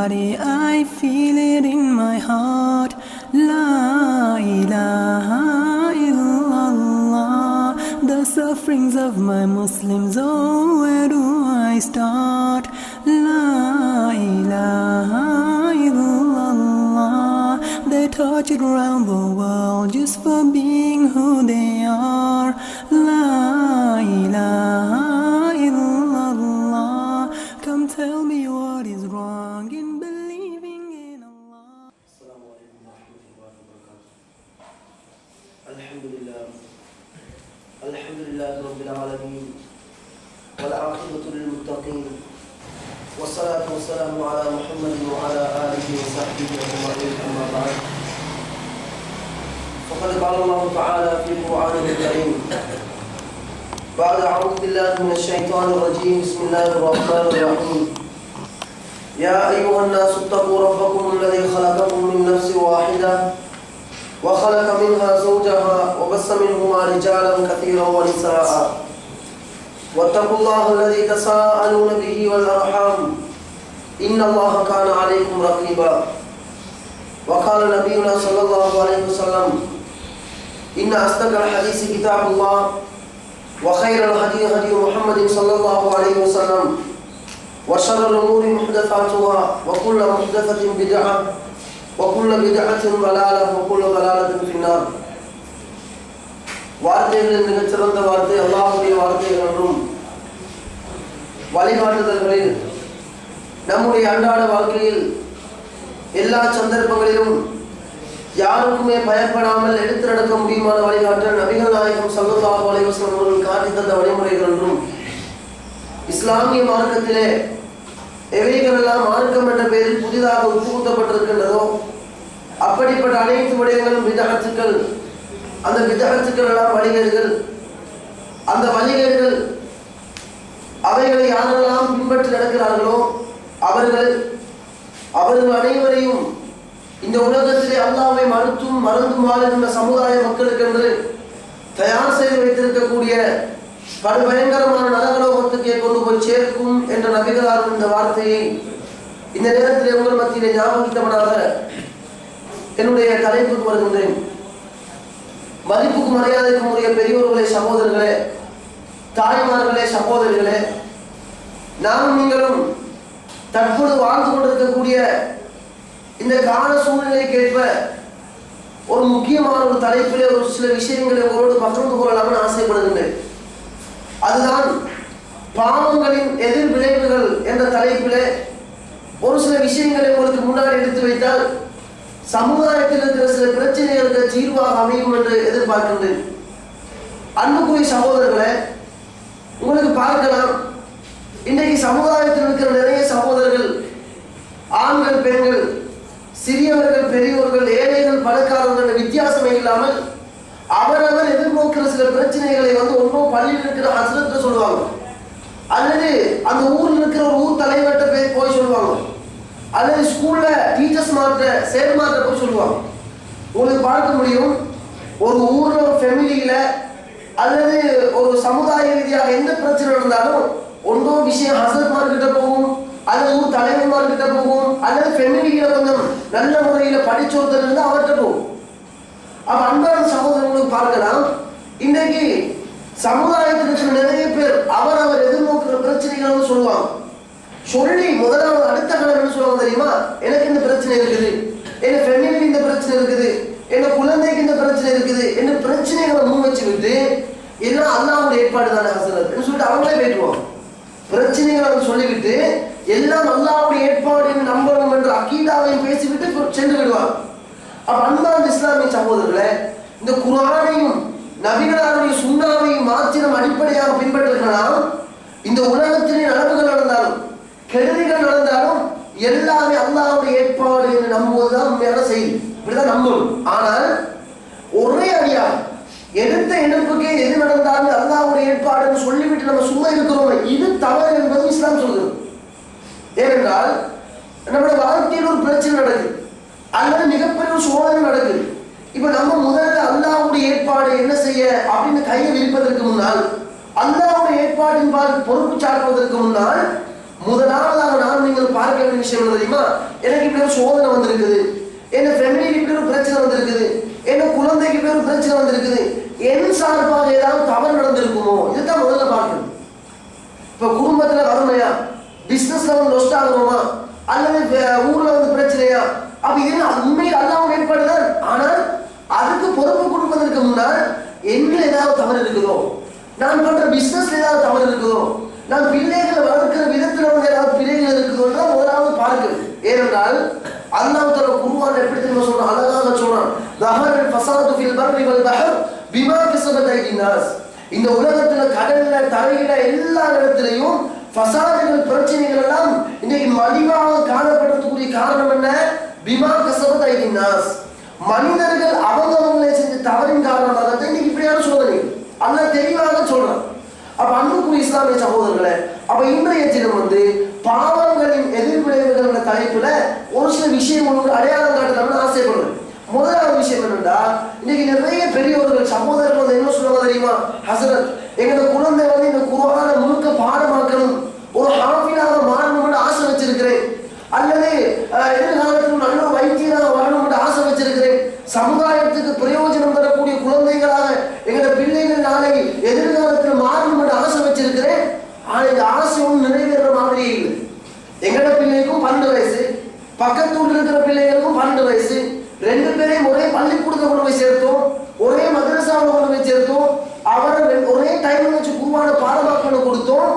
body, I feel it in my heart. La ilaha illallah. The sufferings of my Muslims, oh, where do I start? La ilaha illallah. They tortured around the world just for being who they are. La ilaha illallah. Come tell me what is wrong in believing in Allah. Assalamu alaikum wa rahmatullahi wa barakatuh. Alhamdulillah rabbil alamin. Wal aqibatu lil muttaqin. Wassalatu wassalamu ala Muhammadin wa ala alihi wa sahbihi ajma'in. Amma ba'd. Faqad qala Allah ta'ala fi al-Qur'an al-Karim. بعد أعوذ بالله من الشيطان الرجيم بسم الله الرحمن الرحيم يا أيها الناس اتقوا ربكم الذي خلقكم من نفس واحدة وخلق منها زوجها وبث منهما رجالا كثيرا ونساء واتقوا الله الذي تساءلون به والأرحام إن الله كان عليكم رقيبا وقال نبينا صلى الله عليه وسلم إن أصدق الحديث كتاب الله وخير الهدي هدي محمد صلى الله عليه وسلم وشر الأمور محدثاتها وكل محدثة بدعة وكل بدعة ضلالة وكل ضلالة في النار. வார்த்தைகளில் மிகச்சிறந்த வார்த்தை அல்லாஹ்வுடைய வார்த்தைகள் என்றும் வழிகாட்டுதல்களில் நம்முடைய அன்றாட வாழ்க்கையில் எல்லா சந்தர்ப்பங்களிலும் யாருக்குமே பயப்படாமல் எடுத்து நடக்க முடியுமான வழிகாட்டல் நபிகள் நாயகம் ஸல்லல்லாஹு அலைஹி வஸல்லம் அவர்கள் காட்டி தந்த வழிமுறைகள் என்றும் இஸ்லாமிய மார்க்கத்திலே எவைகளெல்லாம் மார்க்கம் என்ற பெயரில் புதிதாக உட்புகுத்தப்பட்டிருக்கின்றதோ அப்படிப்பட்ட அனைத்து விடயங்களும் பிதஅத்துக்கள். அந்த பிதஅத்துக்கள் எல்லாம் வழிகேடுகள். அந்த வழிகேடுகள் அவைகளை யாரெல்லாம் பின்பற்றி நடக்கிறார்களோ அவர்கள் அனைவரையும் இந்த உலகத்திலே அல்லாஹ்வை மறந்தும் வாழுகின்ற சமுதாய மக்களுக்கென்று தயார் செய்து வைத்திருக்கக்கூடிய படுபயங்கரமான நரகலோகத்துக்கே கொண்டு போய் சேர்க்கும் என்ற நபிகளார் இந்த வார்த்தையை இந்த நேரத்தில் உங்கள் மத்தியிலே ஞாபகித்தவனாக என்னுடைய தலைப்புக்கு வருகின்றேன். மதிப்புக்கும் மரியாதைக்கும் உரிய பெரியோர்களே, சகோதரர்களே, தாய்மார்களே, சகோதரிகளே, நானும் நீங்களும் தற்போது வாழ்ந்து கொண்டிருக்கக்கூடிய இந்த கால சூழ்நிலைக்கேற்ப ஒரு முக்கியமான ஒரு தலைப்பிலே ஒரு சில விஷயங்களை உங்களோடு பகிர்ந்து கொள்ளலாம்னு ஆசைப்படுகின்றேன். அதுதான் பாவங்களின் எதிர் விளைவுகள் என்ற தலைப்பிலே ஒரு சில விஷயங்களை உங்களுக்கு முன்னாடி எடுத்து வைத்தால் சமுதாயத்தில் இருக்கிற சில பிரச்சனைகளுக்கு தீர்வாக அமையும் என்று எதிர்பார்க்கின்றேன். அன்புக்குரிய சகோதரர்களே, உங்களுக்கு பார்க்கலாம், இன்றைக்கு சமுதாயத்தில் இருக்கிற நிறைய சகோதரர்கள், ஆண்கள், பெண்கள், சிறியவர்கள், பெரியோர்கள், ஏழைகள், பணக்காரர்கள் வித்தியாசமே இல்லாமல் அவரவர் எதிர்நோக்கிற சில பிரச்சனைகளை ஒன்றும் பள்ளியில் இருக்கிற ஹஸ்ரத்தை சொல்லுவாங்க, அல்லது அந்த ஊரில் இருக்கிற ஒரு ஊர் தலைவர்கிட்ட போய் சொல்லுவாங்க, அல்லது ஸ்கூல்ல டீச்சர்ஸ் சேர்மார்ட்ட போய் சொல்லுவாங்க. உங்களுக்கு பார்க்க முடியும், ஒரு ஊர்ல ஒரு ஃபேமிலியில அல்லது ஒரு சமுதாய ரீதியாக எந்த பிரச்சனை நடந்தாலும் ஒன்றோ விஷயம் ஹஸ்ரத்மார்கிட்ட போகும், அல்லது ஊர் தலைவர்மார்கிட்ட போகும், அல்லது ஃபேமிலியில கொஞ்சம் நல்ல முறையில படிச்சு ஒருத்தர் இருந்தா அவர்கிட்ட போகும். அப்ப அன்பான சகோதரர்களுக்கு பார்க்கலாம், இன்றைக்கு சமுதாயத்தில் இருக்கிற நிறைய பேர் அவர் எதிர்நோக்கிற பிரச்சனைகள் சொல்லுவாங்க. சொல்லி முதலாவது அடுத்த காலம் என்ன சொல்லுவாங்க தெரியுமா? எனக்கு இந்த பிரச்சனை இருக்குது, என் ஃபேமிலிக்கு இந்த பிரச்சனை இருக்குது, என் குழந்தைக்கு இந்த பிரச்சனை இருக்குது என்று பிரச்சனைகளை முன் வச்சு விட்டு எல்லாம் அல்லாஹ்வுடைய ஏற்பாடு தானே ஹசரத் சொல்லிட்டு அவங்களே பேசுவாங்க. பிரச்சனைகளை சொல்லிவிட்டு எல்லாம் அல்லாஹ்வுடைய ஏற்பாடு நம்பணும் என்ற அகீதாவையும் பேசிவிட்டு சென்று விடுவாங்க. அப்ப அன்பான இஸ்லாமிய சகோதரர்களே, இந்த குர்ஆனையும் நபிகளாருடைய சுன்னாவையும் மாத்திரம் அடிப்படையாக பின்பற்றுகிறான். இந்த உலகத்திலே நலவுகள் நடந்தாலும் கெடுதிகள் நடந்தாலும் எல்லாமே அல்லாஹ்வுடைய ஏற்பாடு என்று நம்புவதுதான் உண்மையான செய்தி. இப்படிதான் நம்பணும். ஆனால் ஒரே அடியாக எடுத்த எடுப்புக்கே எது நடந்தாலும் அல்லாஹ்வுடைய ஏற்பாடு என்று சொல்லிவிட்டு நம்ம சும்மா இருக்கிறோம், இது தவறு என்பது இஸ்லாம் சொல்கிறது. ஏனென்றால் நம்முடைய வாழ்க்கையில் ஒரு பிரச்சனை நடக்குது அல்லது மிகப்பெரிய ஒரு சோதனை நடக்குது. இப்ப நம்ம முதல்ல அல்லாஹ்வுடைய ஏற்பாடு என்ன செய்ய அப்படின்னு கையை விரிப்பதற்கு முன்னால், அல்லாஹ்வுடைய ஏற்பாட்டின் பொறுப்பு சாட்டுவதற்கு முன்னால் முதலாவதாக நான் நீங்கள் பார்க்க வேண்டிய விஷயம் என்ன தெரியுமா? எனக்கு இப்படி ஒரு சோதனை வந்திருக்குது, என்ன ஃபேமிலிக்கு இப்படி ஒரு பிரச்சனை வந்திருக்குது, என்ன குழந்தைக்கு இப்படி ஒரு பிரச்சனை வந்திருக்குது, என் சார்பாக ஏதாவது தவறு நடந்திருக்குமோ, இதுதான் முதல்ல பார்க்கணும். இப்ப குடும்பத்துல வறுமையா, பிசினஸ்ல வந்து நொஸ்ட் ஆகுமா, அல்லது ஊர்ல வந்து பிரச்சனையா, அப்ப இது உண்மையில் அல்லாஹ்வுடைய ஏற்பாடுதான். ஆனால் அதுக்கு பொறுப்பு கொடுப்பதற்கு முன்னால் என்ன ஏதாவது தவறு இருக்குதோ, நான் பண்ற பிசினஸ்ல ஏதாவது தவறு இருக்குதோ, நான் பிள்ளைகளை வளர்க்கிற விதத்துல வந்து ஏதாவது பிள்ளைகள் இருக்குதோன்றா முதலாவது பார்க்குது. ஏனென்றால் அல்லாஹ் தஆலா குர்ஆன் எப்படி தெரியுமா சொல்றான்? அழகாக சொல்றான், ظهر الفساد في البر والبحر بما كسبت ايدي الناس. இந்த உலகத்துல கடல்ல தரையில எல்லா இடத்திலையும் ஃபசாதுகள் பிரச்சனைகள் எல்லாம் இன்னைக்கு மலிவாக காணப்படுறதுக்குரிய காரணம் என்ன? பிமா கஸபத் ஐதி நாஸ். மனிதர்கள் அவங்களே செஞ்ச தவறின் காரணமாக இன்னைக்கு இப்படியான சோதனை அல்லாஹ் தெளிவாக சொல்றான். அப்ப அன்புக்குரிய இஸ்லாமிய சகோதரர்களே, அப்ப இன்றைய தினம் வந்து பாவங்களின் எதிர்விளைவுகள் தலைப்புல ஒரு சில விஷயங்களோட அடையாளம் காட்டலாம்னு ஆசைப்படுறேன். முதலாவது விஷயம் என்னன்னா, இன்னைக்கு நிறைய பெரியவர்கள் சகோதரர்கள் வந்து என்ன சொல்லுவாங்க தெரியுமா? ஹசரத், எங்களோட குழந்தை வந்து இந்த குர்ஆனை முழுக்க பாடமாக்கணும், ஒரு ஹாஃபிலாக மாறணும்னு ஆசை வச்சிருக்கிறேன், அல்லது எதிர்காலத்தில் நல்ல வைத்தியராக வரணும்னு ஆசை வச்சிருக்கிறேன், சமுதாயத்துக்கு பிரயோஜனம் தரக்கூடிய குழந்தைகளாக எங்களோட பிள்ளைகள் நாளை எதிர்காலத்தில் மாறணும்னு ஆசை வச்சிருக்கிறேன். ஆனா இந்த ஆசை ஒன்றும் நிறைவேற மாதிரியே இல்லை. எங்களோட பிள்ளைக்கும் 12 வயசு, பக்கத்து வீட்டில் இருக்கிற பிள்ளைகளுக்கும் 12 வயசு, 2 பேரையும் ஒரே பள்ளிக்கூடத்தை கொண்டு போய் சேர்த்தோம், ஒரே மதரசாவில் கொண்டு போய் சேர்த்தோம், அவரை ஒரே டைம்ல வச்சு குர்ஆன பாடமாக்கணும் கொடுத்தோம்.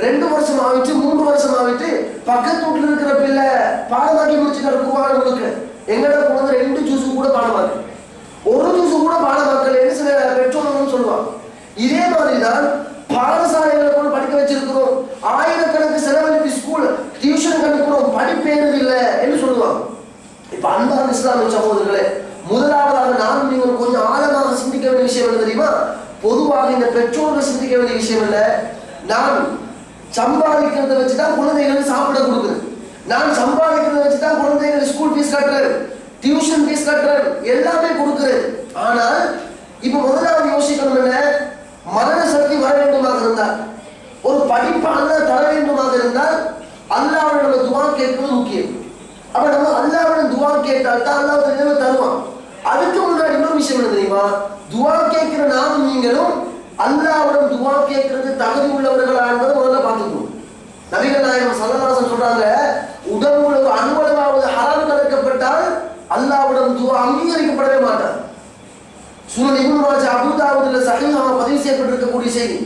2 வருஷம் ஆகிட்டு 3 வருஷம் ஆகிட்டு பக்கத்து வீட்டில் இருக்கிற பிள்ளை பாடமாக்கி முடிச்சுக்கிற குர்ஆன முழுக்க எங்களோட குழந்தை 2 ஜூஸு கூட பாடமாக்கு, 1 ஜூஸு கூட பாடமாக்கலன்னு சில பெற்றோர்கள் சொல்லுவாங்க. இதே மாதிரிதான் பாடசாலைகளை கூட படிக்க வச்சிருக்கிறோம், ஆயிரக்கணக்கு செலவழித்து ஸ்கூல் டியூஷன் கண்டுக்கிறோம், படிப்பேறது இல்லை என்று சொல்லுவாங்க. இப்ப அன்பான இஸ்லாமிய சகோதரர்களே, முதலாவதாக நானும் நீங்கள் கொஞ்சம் ஆழமாக சிந்திக்க வேண்டிய விஷயம் என்ன தெரியுமா? பொதுவாக இந்த பெற்றோர்கள் சிந்திக்க வேண்டிய விஷயம் இல்லை, நான் சம்பாதிக்கிறத வச்சுதான் குழந்தைகளுக்கு சாப்பிட கொடுக்குறேன், நான் சம்பாதிக்கிறத வச்சுதான் குழந்தைகளுக்கு ஸ்கூல் ஃபீஸ் கட்டுறேன், டியூஷன் ஃபீஸ் கட்டுறேன், எல்லாமே கொடுக்குறேன். ஆனால் இப்ப முதலாவது யோசிக்கணும் என்ன? மரண சக்தி வர வேண்டுமாக இருந்தால், ஒரு படிப்பான தர வேண்டுமாக இருந்தால் அல்லாஹ்விடம் நம்ம துஆ கேட்கிறது முக்கியம். அப்ப நம்ம அல்லாஹ்விடம் துஆ கேட்டால் தான் அல்லாஹ் நிலைமை தருவான். அதுக்கு முன்னாடி இன்னொரு விஷயம் என்ன தெரியுமா? துஆ கேட்கிற நானும் நீங்களும் அல்லாஹ்விடம் துஆ கேட்கறது தகுதி உள்ளவர்களா என்பதை முதல்ல பார்த்துக்கணும். நபிகள் நாயகம் ஸல்லல்லாஹு அலைஹி வஸல்லம் சொல்றாங்க, உடம்புல அணுவளவாவது ஹராம் கலக்கப்பட்டால் அல்லாஹ்விடம் துஆ அங்கீகரிக்கப்படவே மாட்டார். சுனன் இப்னு மாஜா, அபூ தாவூத்ல சஹீஹாக பதிவு செய்யப்பட்டிருக்கக்கூடிய செய்தி.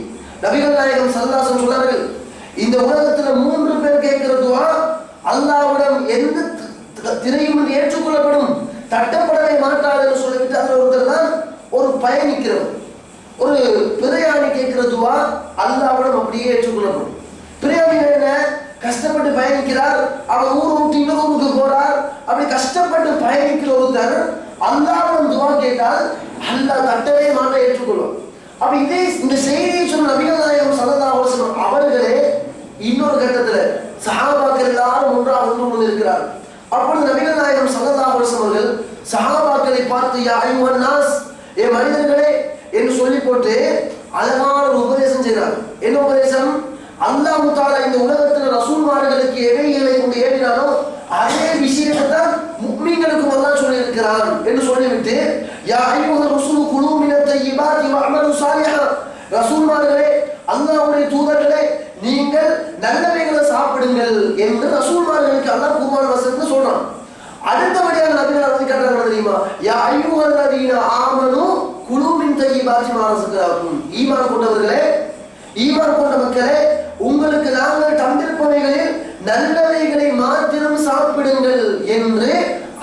நபிகள் நாயகம் ஸல்லல்லாஹு அலைஹி வஸல்லம் சொன்னார்கள், இந்த உலகத்துல 3 பேர் கேட்கிற துஆ அல்லாஹ்விடம் எந்த திரையும் ஏற்றுக்கொள்ளப்படும், தட்டப்படவே மாட்டாது என்று சொல்லிவிட்டு அதுல ஒருத்தர் தான் ஒரு பயணிக்கிறவர். ஒரு பிரயாணி கேட்கிற துஆ அல்லாஹ்விடம் அப்படியே ஏற்றுக்கொள்ளப்படும். பிரயாணி என்ன? கஷ்டப்பட்டு பயணிக்கிறார், அவர் ஊர் விட்டு இன்னொரு ஊருக்கு போறார், அப்படி கஷ்டப்பட்டு பயணிக்கிற ஒருத்தர் அல்லாஹ்விடம் துஆ கேட்டால் அல்லாஹ் தட்டவே மாட்ட ஏற்றுக்கொள்வார். அப்ப இதே இந்த செய்தியை சொன்ன நபிகள் நாயகம் ஸல்லல்லாஹு அலைஹி வஸல்லம் அவர்களே இன்னொரு கட்டத்துல சஹாபாக்கள் எல்லாரும் ஒன்றாக ஒன்று கொண்டு இருக்கிறார். அப்பொழுது நபிகள் நாயகம் ஸல்லல்லாஹு அலைஹி வஸல்லம் அவர்கள் சஹாபாக்களை பார்த்து, யா அய்யுஹன் நாஸ், ஏ மனிதர்களே என்று சொல்லி போட்டு அழகான ஒரு உபதேசம் செய்தார். என்ன உபதேசம்? அல்லாஹ் தஆலா இந்த உலகத்துல ரசூல்மார்களுக்கு எவைகளை கொண்டு ஏறினானோ அதே விஷயத்தை தான் முஃமின்களுக்கு அல்லாஹ் சொல்லி இருக்கிறான் என்று சொல்லிவிட்டு, யா அய்யுஹர் ரசூல் குலூ மினத் தய்யிபாத்தி வஅமலு ஸாலிஹா, ரசூல்மார்களே, அல்லாஹ்வுடைய தூதர்களே, நீங்கள் நல்லவைகளை சாப்பிடுங்கள் என்று ரசூல்மார்களுக்கு அல்லாஹ் குர்ஆன் வசனத்துல சொல்றான். அடுத்தபடியாக நபிகள் வந்து கேட்டாங்க தெரியுமா? யா அய்யுஹல்லதீன ஆமனு குலூ மின் தய்யிபாத்தி மா ரஸக்னாக்கும், ஈமான் கொண்டவர்களே, ஈமான் கொண்ட மக்களே, உங்களுக்கு நாங்கள் தந்திருப்பவைகளில் நல்லவைகளை மாத்திரம் சாப்பிடுங்கள் என்று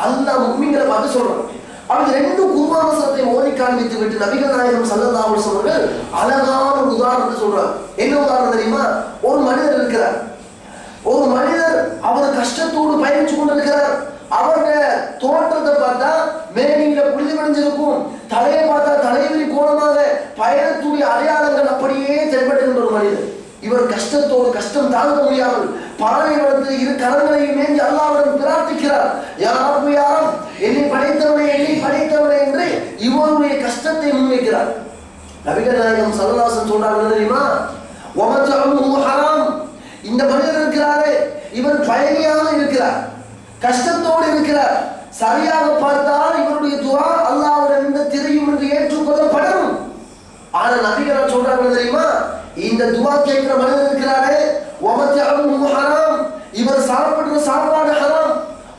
அல்லாஹ் முஃமின்களை பார்த்து சொல்றான். அவங்க 2 குர்ஆன் வசனத்தை ஓதி காண்பித்து விட்டு நபிகள் நாயகம் ஸல்லல்லாஹு அலைஹி வஸல்லம் அவர்கள் அழகான ஒரு உதாரணத்தை சொல்றாங்க. என்ன உதாரணம் தெரியுமா? ஒரு மனிதர் இருக்கிறார், ஒரு மனிதர் அவர் கஷ்டத்தோடு பயணிச்சு கொண்டிருக்கிறார். அவருடைய தோற்றத்தை பார்த்தா மேனியில புழுதி வடிஞ்சிருக்கும், தலையை பார்த்தா தலைவிரி கோணமாக பயணத்துடைய அடையாளங்கள் அப்படியே தென்படுகின்ற ஒரு மனிதர். இவர் கஷ்டத்தோடு கஷ்டம் தாங்க முடியாமல் பாலைவனத்தில் 2 கரங்களையும் ஏந்தி அல்லாஹ்விடம் பிரார்த்திக்கிறார், யா ரப் யா ரப், என்னை படைத்தவனே என்று இவருடைய கஷ்டத்தை முன்வைக்கிறார். நபிகள் நாயகம் ஸல்லல்லாஹு அலைஹி வஸல்லம் சொல்றாங்க தெரியுமா? வமத்அமுஹு ஹராம், இந்த மனிதர் இருக்கிறாரே இவர் பயணியாக இருக்கிறார், கஷ்டத்தோடு இருக்கிறார். சரியாக பார்த்தால் இவருடைய துஆ அல்லாஹ்வுடைய இந்த திரையும் என்று ஏற்றுக்கொள்ளப்படும். ஆனா நபிகள் சொல்றாங்க தெரியுமா, இந்த துஆ கேட்கிற மனிதன் இருக்கிறாரே, வமத்அமுஹு ஹராம், இவர் சாப்பிடுற சாப்பாடு ஹராம்,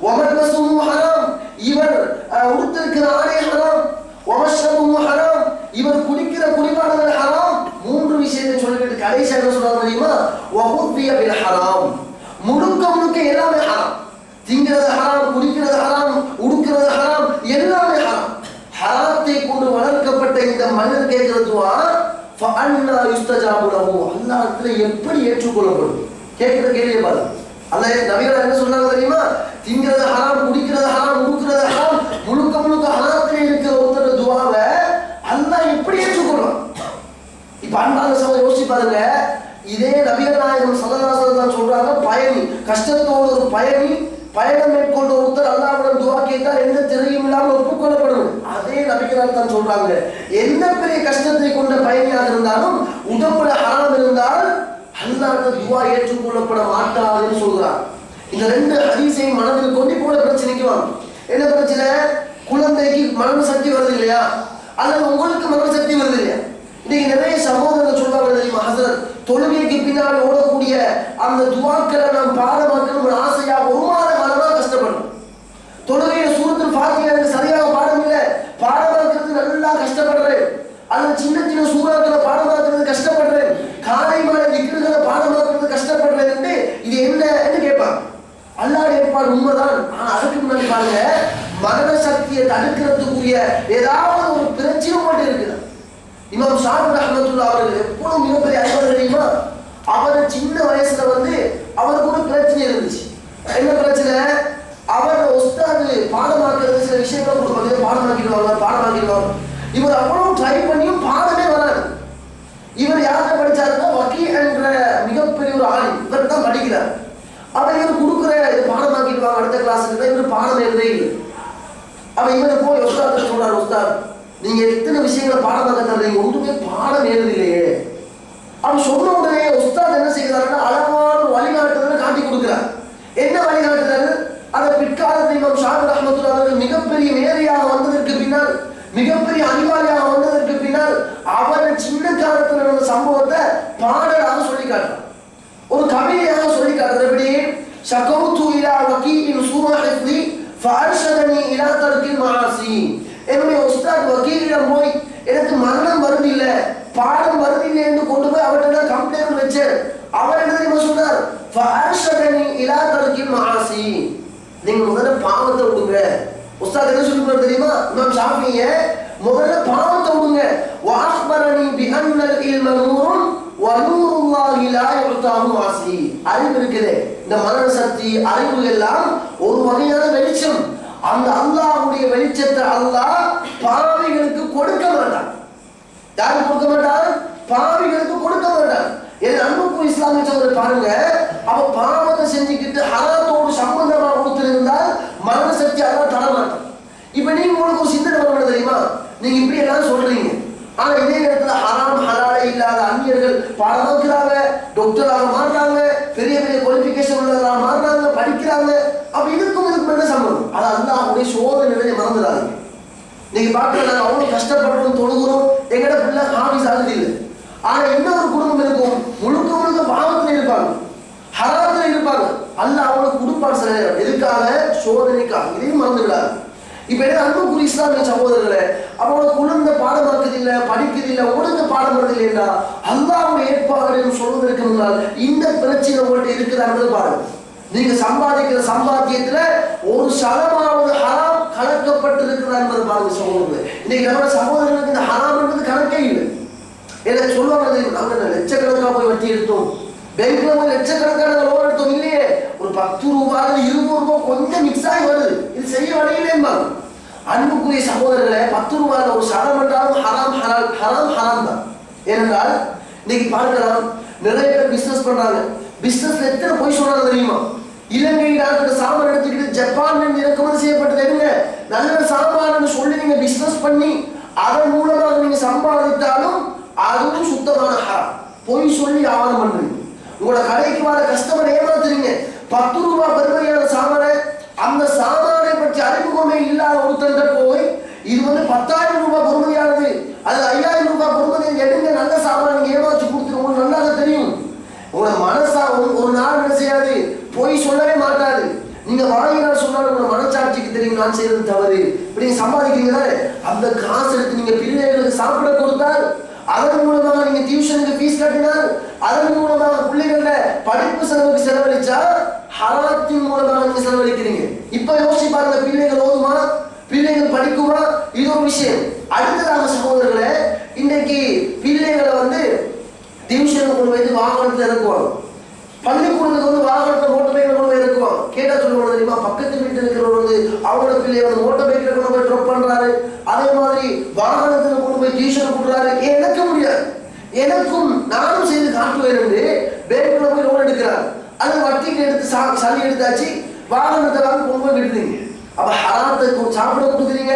வமல்பஸுஹு ஹராம், இவர் உடுத்திருக்கிற ஆடை ஹராம், வமஷ்ரபுஹு ஹராம், இவர் குடிக்கிற குடிபானங்கள் ஹராம். மூன்று விஷயத்தை சொல்லிட்டு கடைசியாக என்ன சொல்றாங்க தெரியுமா, வஹுதிய பில் ஹராம், முழுக்க முழுக்க எல்லாமே ஹராம். திங்கிறது ஹராம், குடிக்கிறது ஹராம், உடுக்கிறது ஹராம், எல்லாமே ஹராம். ஹராத்தை கொண்டு வளர்க்கப்பட்ட இந்த மனிதன் கேட்கிற துஆ ஃபஅன்னா யுஸ்தஜாபு லஹு, அல்லாஹ்விடத்தில் எப்படி ஏற்றுக்கொள்ளப்படும்? கேட்கிற கேள்வியை பாருங்க. அல்லாஹ் நபிகள் என்ன சொல்றாங்க தெரியுமா, திங்கிறது ஹராம், குடிக்கிறது ஹராம், உடுக்கிறது ஹராம், முழுக்க முழுக்க ஹராத்திலே இருக்கிற ஒருத்தர் துஆவை அல்லாஹ் எப்படி ஏற்றுக்கொள்வான்? இப்ப அன்பான சகோதரர் யோசிச்சு பாருங்க, இதே நபிகள் நாயகம் ஸல்லல்லாஹு அலைஹி வஸல்லம் சொல்றாங்க, பயணி, கஷ்டத்தோடு ஒரு பயணி பயணம் மேற்கொண்ட ஒருத்தர் அல்லாஹ்விடம் துஆ கேட்டால் எந்த திரையும் இல்லாமல் ஒப்புக்கொள்ளப்படும். அதே நபிகள் தான் சொல்றாங்க, எந்த பெரிய கஷ்டத்தை கொண்ட பயணியாக இருந்தாலும் உடம்புல ஹராம் இருந்தால் அல்லாஹ்விடம் துஆ ஏற்றுக்கொள்ளப்பட மாட்டாதுன்னு சொல்றாங்க. இந்த ரெண்டு ஹதீஸையும் மனதில் கொண்டு போன பிரச்சனைக்கு வாங்க. என்ன பிரச்சனை? குழந்தைக்கு மரண சக்தி வருது இல்லையா, அல்லது உங்களுக்கு மரண சக்தி வருது இல்லையா? இன்னைக்கு நிறைய சகோதரர்கள் சொல்றாங்க தெரியுமா, ஹஸரத் தொழுகைக்கு பின்னாடி ஓடக்கூடிய அந்த துஆக்களை நாம் பாடமாக்கணும் ஒரு ஆசையா ஒரு மாத காலமா கஷ்டப்படும். தொழுகையில சூரத்துல் ஃபாத்திஹா சரியாக பாடம் இல்லை, பாடமாக்குறது நல்லா கஷ்டப்படுறேன், அல்லது சின்ன சின்ன சூறாக்களை பாடமாக்குறது கஷ்டப்படுறேன், காலை மாலை திக்ருகளை பாடமாக்குறது கஷ்டப்படுறேன். இது என்ன கேட்பாங்க. அல்லாஹ்வுடைய ஏற்பாடு உண்மைதான். ஆனா அதுக்கு முன்னாடி பாருங்க, மரண சக்தியை தடுக்கிறதுக்குரிய ஏதாவது ஒரு பிரச்சனை மட்டும் இருக்குது. இமாம் ஷாஃபி ரஹ்மத்துல்லாஹி அவர்கள் எப்பவும் மிகப்பெரிய அறிவாளர் தெரியுமா, அவர் சின்ன வயசுல அவருக்கு ஒரு பிரச்சனை இருந்துச்சு. என்ன பிரச்சனை? அவர் உஸ்தாது பாடமாக்குறது சில விஷயங்களை கொடுப்பாங்க, பாடமாக்கிடுவாங்க. இவர் அவ்வளவு ட்ரை பண்ணியும் பாடமே வராது. இவர் யார்கிட்ட படிச்சாருன்னா வக்கீ என்ற மிகப்பெரிய ஒரு ஆளி, இவர் தான் படிக்கிறார். அவர் இவர் கொடுக்குற இது பாடமாக்கிடுவாங்க அடுத்த கிளாஸுக்கு, இவர் பாடம் எழுதே இல்லை. அவன் இவர் போய் உஸ்தாது சொல்றாரு, உஸ்தாத் நீங்க எத்தனை விஷயங்களை பாடமாக தர்றீங்க, ஒன்றுமே பாடம் எழுதில்லையே. அவன் சொன்ன உடனே உஸ்தாத் என்ன செய்கிறாருன்னா அழகான வழிகாட்டுதலை காட்டி கொடுக்கிறார். என்ன வழிகாட்டுதல்? அதை பிற்காலத்தில் இமாம் ஷாஃபி ரஹ்மத்துல்லாஹி அவர்கள் மிகப்பெரிய மேதையாக வந்ததற்கு பின்னால், மிகப்பெரிய அறிவாளியாக வந்ததற்கு பின்னால் அவர் சின்ன காலத்தில் நடந்த சம்பவத்தை பாடலாக சொல்லி காட்டுறார், ஒரு கவிதையாக சொல்லி காட்டுறது. எப்படி? ஷகௌது இலா வகீஇன் சூஹிஃதி ஃபஅர்ஷதனி இலா தர்கில் மஆசி. என்னுடைய உஸ்தாத் வக்கீலிடம் போய் எனக்கு மரணம் வருது இல்ல, பாடம் வருது இல்லை என்று கொண்டு போய் அவர்கிட்ட கம்ப்ளைண்ட் வச்சேன். அவர் என்ன தெரியுமா சொன்னார்? ஃபஅர்ஷதனி இலா தர்கில் மஆசி, நீங்க முதல்ல பாவத்தை விடுங்க. உஸ்தாத் என்ன சொல்றாரு தெரியுமா, இமாம் ஷாஃபியே முதல்ல பாவத்தை விடுங்க. வஅக்பரனி பிஅன்னல் இல்ம நூருன் வ நூருல்லாஹி லா யுதாஹு ஆசி. அறிவு இருக்குது, இந்த மரண சக்தி அறிவு எல்லாம் ஒரு வகையான வெளிச்சம். அந்த அல்லாஹ்வுடைய வெளிச்சத்தை அல்லாஹ் பாவிகளுக்கு கொடுக்க மாட்டான். யாருக்கு கொடுக்க மாட்டான்? பாவிகளுக்கு கொடுக்க மாட்டான். என் அன்புக்கு இஸ்லாமிய சகோதரர் பாருங்க, அவ பாவத்தை செஞ்சுக்கிட்டு ஹராத்தோடு சம்பந்தமா கொடுத்திருந்தால் மரண சக்தி அல்லாஹ் தர மாட்டான். இப்ப நீங்க உங்களுக்கு ஒரு சிந்தனை பண்ண தெரியுமா, நீங்க இப்படி எல்லாம் சொல்றீங்க, ஆனா இதே நேரத்துல ஹராம் ஹலாலே இல்லாத அந்நியர்கள் பாடமாக்குறாங்க, டாக்டராக மாறுறாங்க, பெரிய பெரிய குவாலிஃபிகேஷன் உள்ளவர்களாக மாறுறாங்க, படிக்கிறாங்க. அப்ப இதுக்கும் என்ன சம்பந்தம்? அது அல்லாஹ்வுடைய சோதனை மறந்துடாதீங்க. நீங்க பாக்க நாங்க அவ்வளவு கஷ்டப்படுறோம், தொழுகிறோம், எங்கட பிள்ளை ஹாஃபிஸ் ஆகுது இல்லை. ஆனா இன்னொரு குடும்பம் இருக்கும், முழுக்க முழுக்க பாவத்துல இருப்பாங்க, ஹராத்துல இருப்பாங்க. அல்லாஹ் அவங்களுக்கு கொடுப்பான் சில நேரம். எதுக்காக? சோதனைக்காக. இதையும் மறந்துவிடாது. இப்ப என்ன அன்புக்குரிய இஸ்லாமிய சகோதரர்களே, அவங்களோட குழந்தை பாடமாக்குது இல்ல, படிக்குது இல்ல, ஒழுங்கு பாடம் வருது இல்லையா, அல்லாஹ்வுடைய ஏற்பாடுன்னு சொல்வதற்கு முன்னால் இந்த பிரச்சனை உங்கள்கிட்ட இருக்குதான்னு பாருங்க. நீங்க சம்பாதிக்கிற சம்பாத்தியத்துல ஒரு சதமாவது ஹராம் கலக்கப்பட்டு இருக்கிறதா என்பது பாருங்க சகோதரர்களே. இன்னைக்கு நம்ம சகோதரர்களுக்கு இந்த ஹராம் என்பது கணக்கே இல்லை. எனக்கு சொல்லுவாங்க, நாங்க லட்சக்கணக்காக போய் வட்டி எடுத்தோம், பேங்க்ல போய் லட்சக்கணக்கான லோன் எடுத்தோம். இல்லையே, ஒரு 10 ரூபாய் 20 ரூபாய் கொஞ்சம் மிக்ஸ் ஆகி வருது, இது செய்ய வழியிலேம்பாங்க. அன்புக்குரிய சகோதரர்களை 10 ரூபாயில ஒரு சதம் என்றாலும் ஹராம் ஹலால், ஹராம் ஹராம் தான். ஏனென்றால் இன்னைக்கு பார்க்கலாம், நிறைய பேர் பிசினஸ் பண்றாங்க. பிசினஸ்ல எத்தனை போய் சொல்றாங்க தெரியுமா? இலங்கை நாட்டு சாமான் எடுத்துக்கிட்டு ஜப்பான் இறக்குமதி செய்யப்பட்டது எடுங்க, நல்ல சாமான் சொல்லி நீங்க பிசினஸ் பண்ணி அதன் மூலமாக நீங்க சம்பாதித்தாலும் அதுவும் சுத்தமான ஹராம். பொய் சொல்லி ஆவணம் பண்றீங்க, உங்களோட கடைக்கு வர கஸ்டமர் ஏமாத்துறீங்க, 10 ரூபாய் பெருமையான சாமானை, அந்த சாமானை பற்றி அறிமுகமே இல்லாத ஒருத்தர் போய் இது வந்து 10,000 ரூபாய் பொறுமதியானது, அது 5,000 ரூபாய் பொறுமதி, எடுங்க நல்ல சாமான் நீங்க ஏமாற்றி கொடுத்துரு, உங்களுக்கு நல்லாக தெரியும். உங்களோட மனசா ஒரு நாள் என்ன செய்யாது, போய் சொல்லவே மாட்டாது. நீங்க வாங்கினால் சொன்னாலும் உங்க மனச்சாட்சிக்கு தெரியும் நான் செய்யறது தவறு. இப்படி நீங்க சம்பாதிக்கிறீங்களா, அந்த காசு எடுத்து நீங்க பிள்ளைகளுக்கு சாப்பிட கொடுத்தால், அதன் மூலமாக நீங்க டியூஷனுக்கு ஃபீஸ் கட்டினால், அதன் மூலமாக பிள்ளைகள படிப்பு செலவுக்கு செலவழிச்சா ஹராத்தின் மூலமாக நீங்க செலவழிக்கிறீங்க. இப்ப யோசிச்சு பாருங்க, பிள்ளைகள் ஓதுமா, பிள்ளைகள் படிக்குமா, இது ஒரு விஷயம். அடுத்ததாக சகோதரர்களே, இன்னைக்கு பிள்ளைகளை வந்து டியூஷனுக்கு கொண்டு போய் வாகனத்துல இறக்குவாங்க, பள்ளிக்கூடத்துக்கு வந்து வாகனத்தை மோட்டர் பைக்கில் கொண்டு போய் இறக்குவாங்க. கேட்டா சொல்லுவாங்க தெரியுமா, பக்கத்து வீட்டில் இருக்கிறவங்க வந்து அவங்களோட பிள்ளைய வந்து மோட்டர் பைக்கில் கொண்டு போய் ட்ராப் பண்றாரு, அதே மாதிரி வாகனத்துல கொண்டு போய் டியூஷன் கொடுறாரு. எனக்கு முடியாது, எனக்கும் நானும் செய்து காட்டுவேன் என்று பேங்க்ல போய் லோன் எடுக்கிறார், அது வட்டிக்கு எடுத்து சளி எடுத்தாச்சு, வாகனத்தை வாங்கி கொண்டு போய் விடுறீங்க. அப்ப ஹராத்தை சாப்பிட கொடுக்குறீங்க,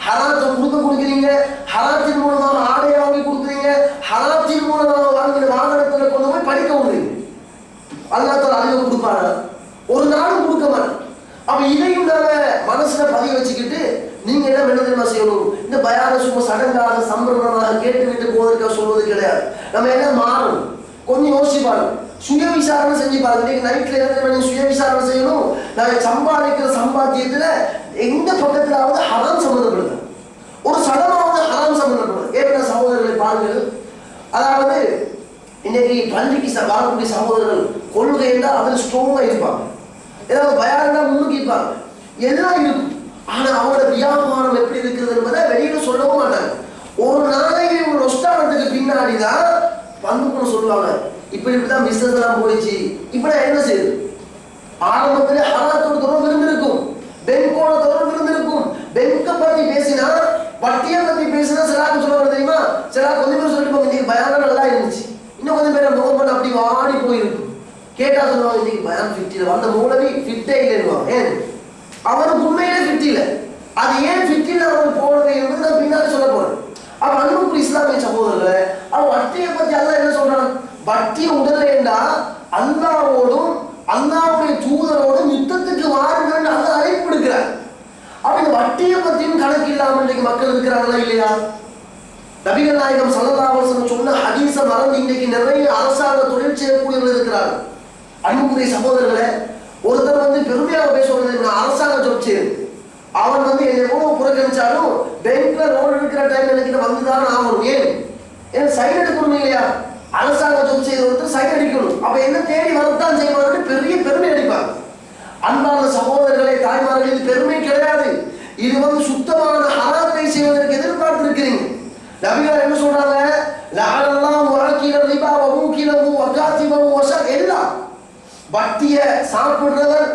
ஹராத்தை கொடுக்குறீங்க, ஹராத்தின் மூலமாக ஆடையை வாங்கி கொடுக்குறீங்க, ஹராத்தின் மூலமாக வாங்கின வாகனத்துல கொண்டு போய் படிக்க விடுறீங்க. அல்லாஹ் தஆலா அழிவு கொடுப்பாரா? ஒரு நாளும் கொடுக்க மாட்டேன். அப்ப இதையும் நாம மனசுல பதிய வச்சுக்கிட்டு நீங்க என்ன தெரியுமா செய்யணும், இந்த பயான சும்மா சடங்காக சம்பிரதாயமாக கேட்டு விட்டு போவதற்காக சொல்வது கிடையாது. நம்ம என்ன மாறணும், கொஞ்சம் யோசிச்சு பாருங்க, சுய விசாரணை செஞ்சு பாருங்க. இன்னைக்கு நைட்ல இருந்து சுய விசாரணை செய்யணும். நான் சம்பாதிக்கிற சம்பாத்தியத்துல எந்த பக்கத்திலாவது ஹராம் சம்பந்தப்படுது, ஒரு சடமாவது ஹராம் சம்பந்தப்படுது. ஏற்ற சகோதரர்களை பாருங்கள், அதாவது இன்னைக்கு பள்ளிக்கு வரக்கூடிய சகோதரர்கள் கொள்கை என்றால் அதில் ஸ்ட்ராங்கா இருப்பாங்க, ஏதாவது பயானா முன்னுக்கு இருப்பாங்க, எல்லாம் இருக்கும். ஆனா அவங்களோட வியாபாரம் எப்படி இருக்கிறது என்பதை வெளியில சொல்லவும் மாட்டாங்க. ஒரு நாளைக்கு ஒரு நொஸ்டானத்துக்கு பின்னாடிதான் வந்து சொல்லுவாங்க, இப்படிதான் பிசினஸ் எல்லாம் போயிடுச்சு, இப்படி என்ன செய்யுது. ஆரம்பத்திலே ஹராத்தோட தொடர்பு இருந்திருக்கும், பெங்கோட தொடர்பு இருந்திருக்கும். பெங்கை பத்தி பேசினா, வட்டியை பத்தி பேசினா சிலாக்கு சொல்லுவாங்க தெரியுமா, சிலா கொஞ்சம் பேர் சொல்லிட்டு போங்க, இன்னைக்கு பயானா நல்லா இருந்துச்சு, இன்னும் கொஞ்சம் பேர் முகம் பண்ண அப்படி வாடி போயிருக்கும். கேட்டா சொல்லுவாங்க, இன்னைக்கு பயான் ஃபிட்டில வந்த மூலவி ஃபிட்டே இல்லைன்னுவாங்க. ஏன் அவனுக்கு உண்மையிலே ஃபிட் இல்லை, அது ஏன் ஃபிட்டில அவனுக்கு போனது என்பது நான் பின்னாடி சொல்ல போறேன். அப்ப அன்புக்குரிய இஸ்லாமிய சகோதரர்களே, அவன் வட்டியை பத்தி அல்லாஹ் என்ன சொல்றான், வட்டியை உடலேண்டா அல்லாஹ்வோடும் அல்லாஹ்வுடைய தூதரோடும் யுத்தத்துக்கு வாருங்கள் அல்லாஹ் அழைப்பு விடுக்கிறார். அப்ப இந்த வட்டியை பத்தியும் கணக்கு இல்லாமல் இன்னைக்கு மக்கள் இருக்கிறாங்களா இல்லையா? நபிகள் நாயகம் ஸல்லல்லாஹு அலைஹி வஸல்லம் சொன்ன ஹதீஸை மறந்து இன்னைக்கு நிறைய அரசாங்க தொழில் செய்யக்கூடியவர்கள் இருக்கிறார்கள். அன்புக்குரிய சகோதரர்களே, ஒருத்தர் வந்து பெருமையாக பேசுவது, நான் அரசாங்க ஜாப் செய்யுது, அவன் வந்து எவ்வளவு புறக்கணிச்சாலும் பேங்க்ல லோன் எடுக்கிற டைம் எனக்கு வந்துதான் ஆகணும். ஏன் சைன் எடுக்கணும் இல்லையா? அரசாங்க ஜாப் செய்யறது ஒருத்தர் சைன் அடிக்கணும். அப்ப என்ன தேடி வரத்தான் செய்வாங்க, பெரிய பெருமை அடிப்பாங்க. அன்பான சகோதரர்களே, தாய்மார்கள், இது பெருமை கிடையாது, இது வந்து சுத்தமான ஹராத்தை செய்வதற்கு எதிர்பார்த்து இருக்கிறீங்க. நபிகள் என்ன சொல்றாங்க, லஅனல்லாஹு வஅகில ரிபா வ மூகிலஹு வ காதிபஹு வ ஷர், எல்லாம் வட்டியை சாப்பிடுறவர்,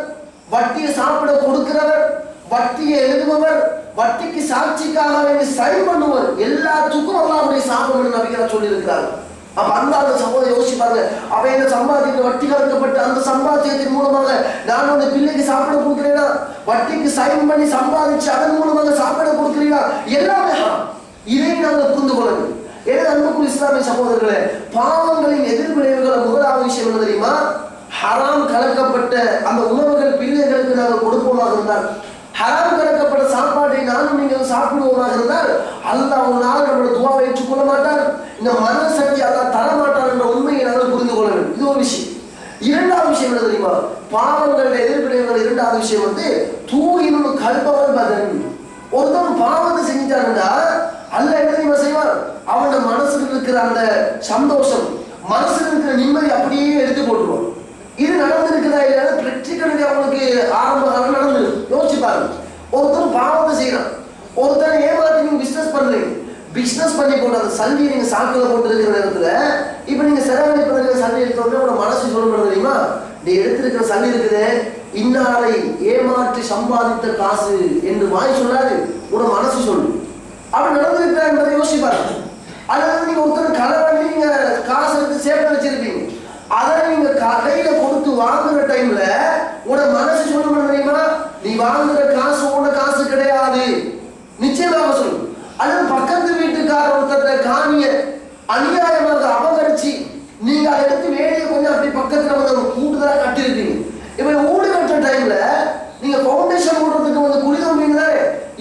வட்டியை சாப்பிட கொடுக்கிறவர், வட்டியை எழுதுபவர், வட்டிக்கு சாட்சிக்காக வேண்டி சைன் பண்ணுவர், எல்லாத்துக்கும் அல்லாஹ்வுடைய சாபம் நபிகள் சொல்லி இருக்கிறார்கள். அப்ப அந்த சகோதரர் யோசிப்பாங்க, அப்ப என்ன சம்பாதிக்கிற வட்டி கலக்கப்பட்ட அந்த சம்பாத்தியத்தின் மூலமாக நான் வந்து பிள்ளைக்கு சாப்பிட கொடுக்கிறேனா, வட்டிக்கு சைன் பண்ணி சம்பாதிச்சு அதன் மூலமாக சாப்பிட கொடுக்கிறீங்களா, எல்லாமே ஹராம். இதை நாங்கள் புரிந்து கொள்ள வேண்டும். ஏன்னா அன்புக்குரிய இஸ்லாமிய சகோதரர்களே, பாவங்களின் எதிர்விளைவுகள் முதலாவது விஷயம் என்ன தெரியுமா, ஹராம் கலக்கப்பட்ட அந்த உணவுகள் பிள்ளைகளுக்கு நாங்கள் கொடுப்போமாக இருந்தால், ஹராம் கலக்கப்பட்ட சாப்பாட்டை நானும் நீங்கள் சாப்பிடுவோமாக இருந்தால், அல்லாஹ் ஒரு நாள் நம்மளோட துவாவை ஏற்றுக்கொள்ள மாட்டார், இந்த மனசக்தி அல்லாஹ் தர மாட்டார் என்ற உண்மையை நாங்கள் புரிந்து கொள்ள வேண்டும். இது ஒரு விஷயம். இரண்டாவது விஷயம் என்ன தெரியுமா, பாவங்களோட எதிர்விளைவுகள் இரண்டாவது விஷயம் வந்து தூயினும் கல்பவன் பதன். ஒருத்தன் பாவத்தை செஞ்சிட்டாருன்னா அல்லாஹ் என்ன தெரியுமா செய்வார், அவனோட மனசுல இருக்கிற அந்த சந்தோஷம், மனசுல இருக்கிற நிம்மதி அப்படியே எடுத்து போட்டுருவான். இது நடந்திருக்குதா இல்லையா, பிராக்டிகலி அவங்களுக்கு ஆரம்ப காலம் நடந்து யோசிச்சு பாருங்க. ஒருத்தர் பாவத்தை செய்யறான், ஒருத்தர் ஏமாத்தி நீங்க பிசினஸ் பண்றீங்க, பிசினஸ் பண்ணி போட்டு அந்த சல்லியை நீங்க சாக்கில போட்டு இருக்கிற நேரத்துல இப்ப நீங்க செலவழிப்பதற்கு சல்லி எடுத்தோடனே உங்களோட மனசு சொல்ல தெரியுமா, நீ எடுத்திருக்கிற சல்லி இருக்குது இன்னாரை ஏமாற்றி சம்பாதித்த காசு என்று வாய் சொல்லாது, உங்களோட மனசு சொல்லு. அப்படி நடந்திருக்கா என்பதை யோசிப்பாரு. அல்லது நீங்க ஒருத்தர் கடை நீங்க காசு எடுத்து சேர்த்து வச்சிருப்பீங்க, அதை நீங்க கையில கொடுத்து வாங்குற டைம்ல உங்களோட மனசு சொல்ல தெரியுமா, நீ வாங்குற காசு உங்களோட காசு கிடையாது, நிச்சயமாக சொல்லு. அல்லது பக்கத்து வீட்டுக்கார ஒருத்தர் காணிய அநியாயமாக அபகரிச்சு நீங்க அதை எடுத்து வேலையை கொஞ்சம் அப்படி பக்கத்துல வந்து கூடுதலா கட்டிருப்பீங்க. இப்ப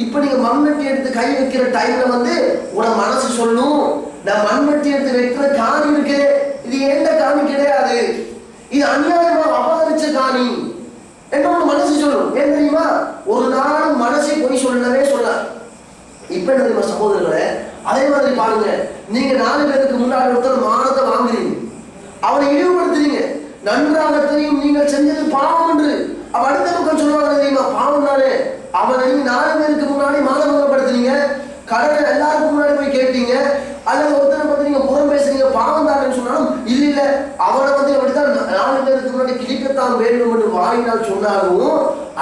இப்ப நீங்க மண்வெட்டி எடுத்து கை வைக்கிற டைம்ல வந்து உன மனசு சொல்லும், நான் மண்வெட்டி எடுத்து வைக்கிற காணி இருக்கு, இது எந்த காணி கிடையாது, இது அநியாயமா அபகரிச்ச காணி என்று உங்க மனசு சொல்லும். ஏன் தெரியுமா? ஒரு நாளும் மனசை போய் சொல்லவே சொல்ல. இப்ப என்ன தெரியுமா சகோதரர்களே, அதே மாதிரி பாருங்க, நீங்க 4 பேருக்கு முன்னாடி ஒருத்தர் மானத்தை வாங்குறீங்க, அவனை இழிவுபடுத்துறீங்க, நன்றாக தெரியும் நீங்கள் செஞ்சது பாவம் என்று. அப்ப அடுத்த மக்கள் சொல்லுவாங்க தெரியுமா, பாவம் தானே, அவனை நீங்க 4 பேருக்கு முன்னாடி மானபங்கப்படுத்துறீங்க, கடனை எல்லாருக்கும் முன்னாடி போய் கேட்டீங்க, அல்லது ஒருத்தனை பத்தி நீங்க புறம் பேசுறீங்க, பாவம் தானேன்னு சொன்னாலும் இல்ல அவனை வந்து அப்படித்தான் 4 பேருக்கு முன்னாடி கிழிக்கத்தான் வேண்டும் என்று வாயினால் சொன்னாலும்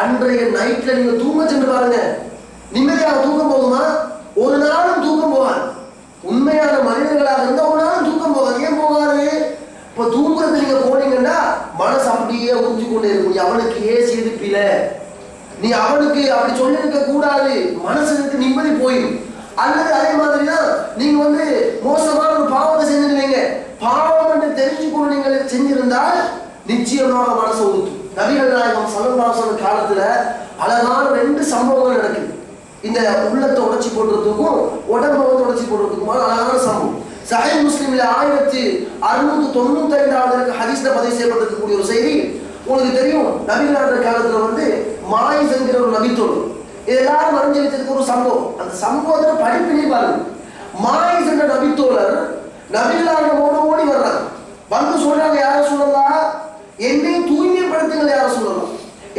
அன்றைய நைட்ல நீங்க தூங்க சென்று பாருங்க, நிம்மதியாக தூக்கம் போகுமா? ஒரு நாளும் தூக்கம் போகாது. உண்மையான மனிதர்களாக இருந்தா ஒரு நாளும் தூக்கம் போகாது. ஏன் போகாது? இப்ப தூங்குறது நீங்க போனீங்கன்னா மனசு அப்படியே உறிஞ்சு கொண்டே இருக்கும். அவனுக்கு ஏசி எதிர்ப்பில நீ அவனுக்கு அப்படி சொல்லிருக்க கூடாது, மனசுக்கு நிம்மதி போயிடும். அல்லது அதே மாதிரிதான் நீங்க வந்து மோசமான ஒரு பாவத்தை செஞ்சிருவீங்க, பாவம் என்று தெரிஞ்சுக்கொண்டு நீங்கள் செஞ்சிருந்தால் நிச்சயமாக மனசு ஒதுக்கும். நபிகள் நாயகம் ஸல்லல்லாஹு அலைஹி வஸல்லம் காலத்துல அழகான 2 சம்பவங்கள் நடக்குது. இந்த உள்ளத்தை உடைச்சி போடுறதுக்கும் உடம்பை உடைச்சி போடுறதுக்குமான அழகான சம்பவம். சஹீஹ் முஸ்லிம்ல 1695 ஹதீஸ்ல பதிவு செய்யப்பட்டிருக்கக்கூடிய ஒரு செய்தி உங்களுக்கு தெரியும். நபிகள் காலத்துல வந்து மாயிஸ் என்கிற ஒரு நபித்தோடு இது எல்லாரும் அறிஞ்சு வச்சிருக்க ஒரு சம்பவம். அந்த சம்பவத்துல படிப்பினை பாருங்க. மாயிஸ் என்ற நபித்தோழர் நபிகளாரோட ஓடி வர்றாங்க, வந்து சொல்றாங்க, யார சொல்லலாம், என்னை தூய்மைப்படுத்துங்கள், யார சொல்லலாம்,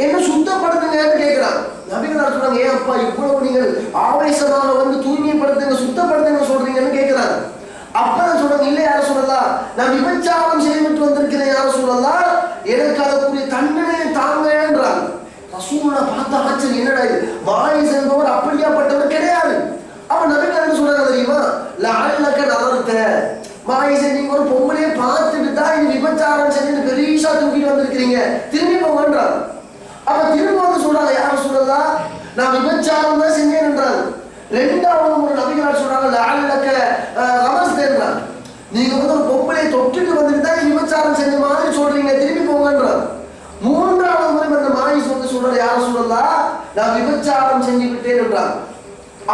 என்ன சுத்தப்படுத்துங்கன்னு கேட்கிறாங்க. நபிகளார் சொல்றாங்க, ஏன் அப்பா இவ்வளவு நீங்கள் ஆவேசமாக வந்து தூய்மைப்படுத்துங்க சுத்தப்படுத்துங்க சொல்றீங்கன்னு கேட்கிறாங்க. அப்பதான் சொல்றாங்க, இல்ல யார சொல்லலாம், நான் விபச்சாரம் செய்துவிட்டு வந்திருக்கிறேன், யார சொல்லலாம், எனக்கு அதற்குரிய தண்டனை தாங்கன்றாங்க. ரசூலுல்லாஹ் பார்த்த ஆச்சரியம், என்னடா இது, மாயிஸ் என்பவர் அப்படியாப்பட்டவர் கிடையாது. அப்ப நபிகள் என்ன சொல்றாங்க தெரியுமா, லஅல்லக நதர்த, மாயிஸை நீங்க ஒரு பொம்பளையை பார்த்துட்டு தான் இது விபச்சாரம் செஞ்சு பெரியசா தூக்கிட்டு வந்திருக்கிறீங்க, திரும்பி போங்கன்றாங்க. அப்ப திரும்ப வந்து சொல்றாங்க, யார சொல்லலாம், நான் விபச்சாரம் தான் செஞ்சேன் என்றாங்க. 2வது ஒரு நபிகளார் சொல்றாங்க, லஅல்லக ரமஸ்தன்றாங்க, நீங்க வந்து ஒரு பொம்பளையை தொட்டுட்டு வந்துட்டு தான் விபச்சாரம் செஞ்ச மாதிரி சொல்றீங்க, திரும்பி போங்கன்றாங்க. 3வது முறை அந்த மாயிஸ் வந்து சொல்றாரு, யார சொல்லலாம், நான் விபச்சாரம் செஞ்சு விட்டேன் என்றாங்க.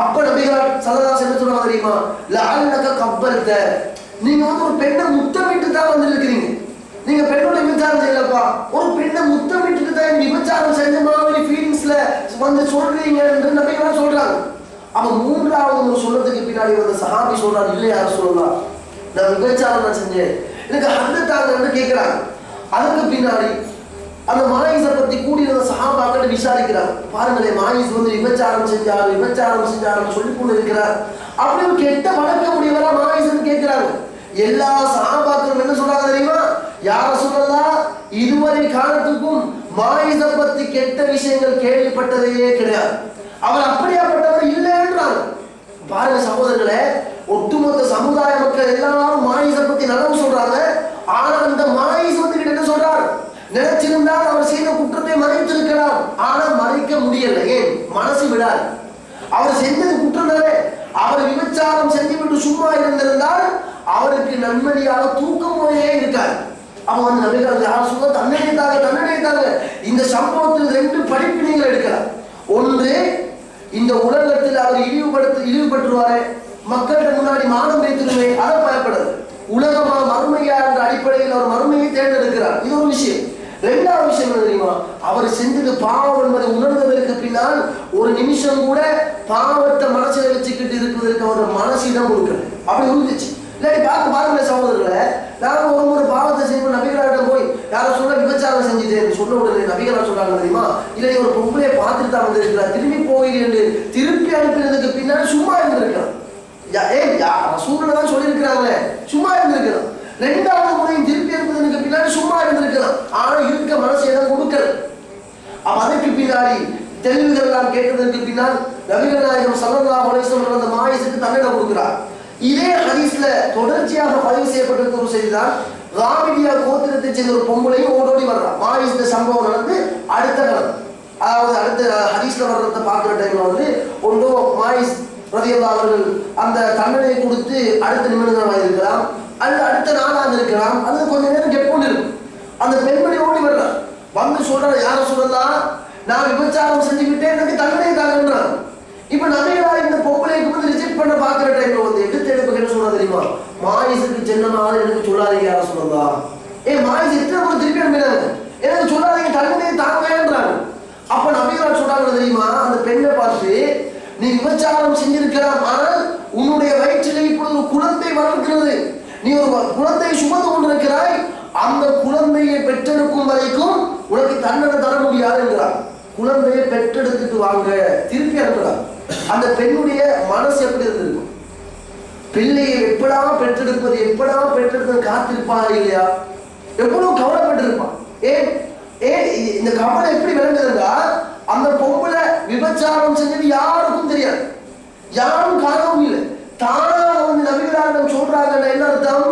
அப்ப நபிகளார் ஸல்லல்லாஹு அலைஹி வஸல்லம் சொல்றாங்க தெரியுமா, லஅல்லக கப்பல்த, நீங்க வந்து ஒரு பெண்ணை முத்தமிட்டு தான் வந்திருக்கிறீங்க, நீங்க பெண்ணோட விபச்சாரம் செய்யலப்பா, ஒரு பெண்ணை முத்தமிட்டு தான் விபச்சாரம் செஞ்ச மாதிரி ஃபீலிங்ஸ்ல வந்து சொல்றீங்க என்று நபிகளார் சொல்றாங்க. அப்ப 3வது ஒரு சொல்றதுக்கு பின்னாடி வந்து சஹாபி சொல்றாரு, இல்ல யார சொல்லலாம், நான் விபச்சாரம் தான் செஞ்சேன், எனக்கு ஹத்து தாங்கன்னு கேட்கிறாங்க. அதுக்கு பின்னாடி அந்த மாயிஸை பத்தி கூடியிருந்த சஹாபாக்கள் விசாரிக்கிறார். பாருங்களேன், மாயிஸ் வந்து விபச்சாரம் செஞ்சாருன்னு சொல்லி கொண்டு இருக்கிறார். அப்படி ஒரு கெட்ட வழக்க முடியவரா மாயிஸ்ன்னு கேட்கிறாங்க. எல்லா சஹாபாக்களும் என்ன சொல்றாங்க தெரியுமா, யார சொல்லலாம், இதுவரை காலத்துக்கும் மாயிஸை பத்தி கெட்ட விஷயங்கள் கேள்விப்பட்டதையே கிடையாது, அவர் அப்படியாப்பட்டவர் இல்லைன்றாங்க. பாருங்க சகோதரர்களே, ஒட்டுமொத்த சமுதாய மக்கள் எல்லாரும் மாயிஸை பத்தி நலவு சொல்றாங்க. ஆனா அந்த மாயிஸ் வந்து என்ன சொல்றாரு, நினைச்சிருந்தால் அவர் செய்த குற்றத்தை மறைத்திருக்கலாம், ஆனா மறைக்க முடியல. ஏன்? மனசு விடாது. அவர் செஞ்சது குற்றம் தானே, அவர் விபச்சாரம் செஞ்சுவிட்டு சும்மா இருந்திருந்தால் அவருக்கு நன்மதியாக தூக்கம் போயே இருக்காது. அவன் வந்து நபிகள் யார் சொல்ல தண்டனை தாங்க. இந்த சம்பவத்தில் 2 படிப்பினைகள் எடுக்கலாம். ஒன்று, இந்த உலகத்தில் அவர் இழிவுபட்டுருவாரு, மக்களுக்கு முன்னாடி மானம் வைத்திருமே, அதை பயப்படுது. உலகமா மறுமையா என்ற அடிப்படையில் அவர் மறுமையை தேர்ந்தெடுக்கிறார், இது ஒரு விஷயம். 2வது விஷயம் என்ன தெரியுமா, அவர் செஞ்சது பாவம் என்பதை உணர்ந்ததற்கு பின்னால் ஒரு நிமிஷம் கூட பாவத்தை மனசில வச்சுக்கிட்டு இருக்கிறதுக்கு அவரோட மனசிடம் கொடுக்கல, அப்படி இருந்துச்சு. இல்லாட்டி பாருங்க சகோதரர்களை, நாங்க ஒரு பாவத்தை செய்யணும், நபிகளாரிடம் போய் யார சொல்ல விபச்சாரம் செஞ்சுட்டேன் சொன்ன உடனே நபிகளார் சொல்றாங்க தெரியுமா, இல்லை ஒரு பொம்பளையை பார்த்துட்டு தான் வந்திருக்கிறார், திரும்பி போகிறேன் திருப்பி அனுப்பினதுக்கு பின்னாடி சும்மா இருந்திருக்கிறான். ரசூலுல்லாஹ் தான் சொல்லியிருக்கிறாங்களே, சும்மா இருந்திருக்கிறான். 2வது முறையும் திருப்பி அனுப்புவதற்கு பின்னாடி சும்மா இருந்திருக்கிறான், ஆனா இருக்க மனசு எதாவது கொடுக்கல. அப்ப அதற்கு பின்னாடி தெளிவுகள் எல்லாம் கேட்டதற்கு பின்னால் நபிகள் நாயகம் ஸல்லல்லாஹு அலைஹி வஸல்லம் அந்த மாயிஸுக்கு தண்டனை கொடுக்கிறார். இதே ஹதீஸ்ல தொடர்ச்சியாக பதிவு செய்யப்பட்டிருக்கிற ஒரு செய்திதான், ராமிடியா கோத்திரத்தை சேர்ந்த ஒரு பொம்பளையும் ஓடோடி வர்றான். மாயிஸ் சம்பவம் நடந்து அடுத்த நாள், அதாவது அடுத்த ஹதீஸ்ல வர்றதை பார்க்கிற டைம்ல வந்து ஒன்றோ மாயிஸ் ரலியல்லாஹு அவர்கள் அந்த தண்டனையை கொடுத்து அடுத்த நிமிடங்களாக இருக்கலாம், அல்லது அடுத்த நாளாக இருக்கலாம், அல்லது கொஞ்ச நேரம் கெட்கொண்டு இருக்கும். அந்த பெண்மணி ஓடி வர்றார், வந்து சொல்றாரு, யார சொல்லலாம், நான் விபச்சாரம் செஞ்சு விட்டேன், எனக்கு தண்டனை தாங்கன்றான். இப்ப நபிகளார் இந்த பொம்பளைக்கு வந்து ரிஜெக்ட் பண்ண பாக்குற டைம்ல வந்து எடுப்பு என்ன சொல்றா தெரியுமா? மாயிசுக்கு ஜன்னமாக எனக்கு சொல்லாதீங்க யார சொல்லலாம். மாயிசு எத்தனை முறை திருப்பி அனுப்பினாங்க, எனக்கு சொல்லாதீங்க தன்மையை தாங்கன்றாங்க. அப்ப நபிகளார் சொல்றாங்க தெரியுமா, அந்த பெண்ணை பார்த்து நீ விபச்சாரம் செஞ்சிருக்கலாம், ஆனால் உன்னுடைய வயிற்றிலே இப்பொழுது ஒரு குழந்தை வளர்க்கிறது, நீ ஒரு குழந்தை சுமந்து கொண்டிருக்கிறாய், அந்த குழந்தையை பெற்றெடுக்கும் வரைக்கும் உனக்கு தண்டனை தர முடியாது என்கிறார். குழந்தையை பெற்றெடுத்துட்டு வாங்க திருப்பி அனுப்புறார். அந்த பெண்ணுடைய மனசு எப்படி இருந்திருக்கும்? பிள்ளையை எப்படா பெற்றெடுப்பது எப்படா பெற்றெடுப்பது காத்திருப்பாங்க இல்லையா? எவ்வளவு கவலைப்பட்டிருப்பான். இந்த கவலை எப்படி விளங்குதுன்னா, அந்த பொம்பளை விபச்சாரம் செஞ்சது யாருக்கும் தெரியாது, யாரும் காரணமும் இல்லை. தானா வந்து நபிகளாரிடம் சொல்றாங்க. என்ன அர்த்தம்?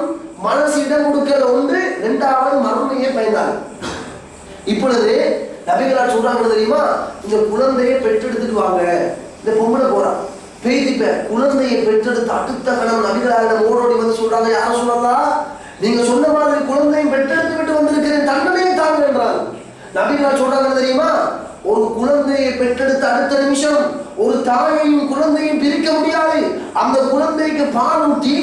மனசு இடம் கொடுக்கல ஒன்று, இரண்டாவது மறுமையை பயந்தாங்க. இப்பொழுது நபிகளார் சொல்றாங்க தெரியுமா, இந்த குழந்தையை பெற்றெடுத்துட்டு வாங்க. இந்த பொம்பளை போறான் பெய்திப்ப குழந்தையை பெற்றெடுத்து அடுத்த கணவன் நபிகளாரிடம் ஓடோடி வந்து சொல்றாங்க, யார சொல்லலாம், நீங்க சொன்ன மாதிரி குழந்தையை பெற்றெடுத்து விட்டு வந்திருக்கிறேன், தண்டனையை தாங்க என்றாங்க. நபிகளார் சொல்றாங்க தெரியுமா, ஒரு குழந்தையை பெற்றெடுத்த அடுத்த நிமிஷம் ஒரு தாயையும் குழந்தையும் பிரிக்க முடியாது. அந்த குழந்தைக்கு பால் ஊட்டி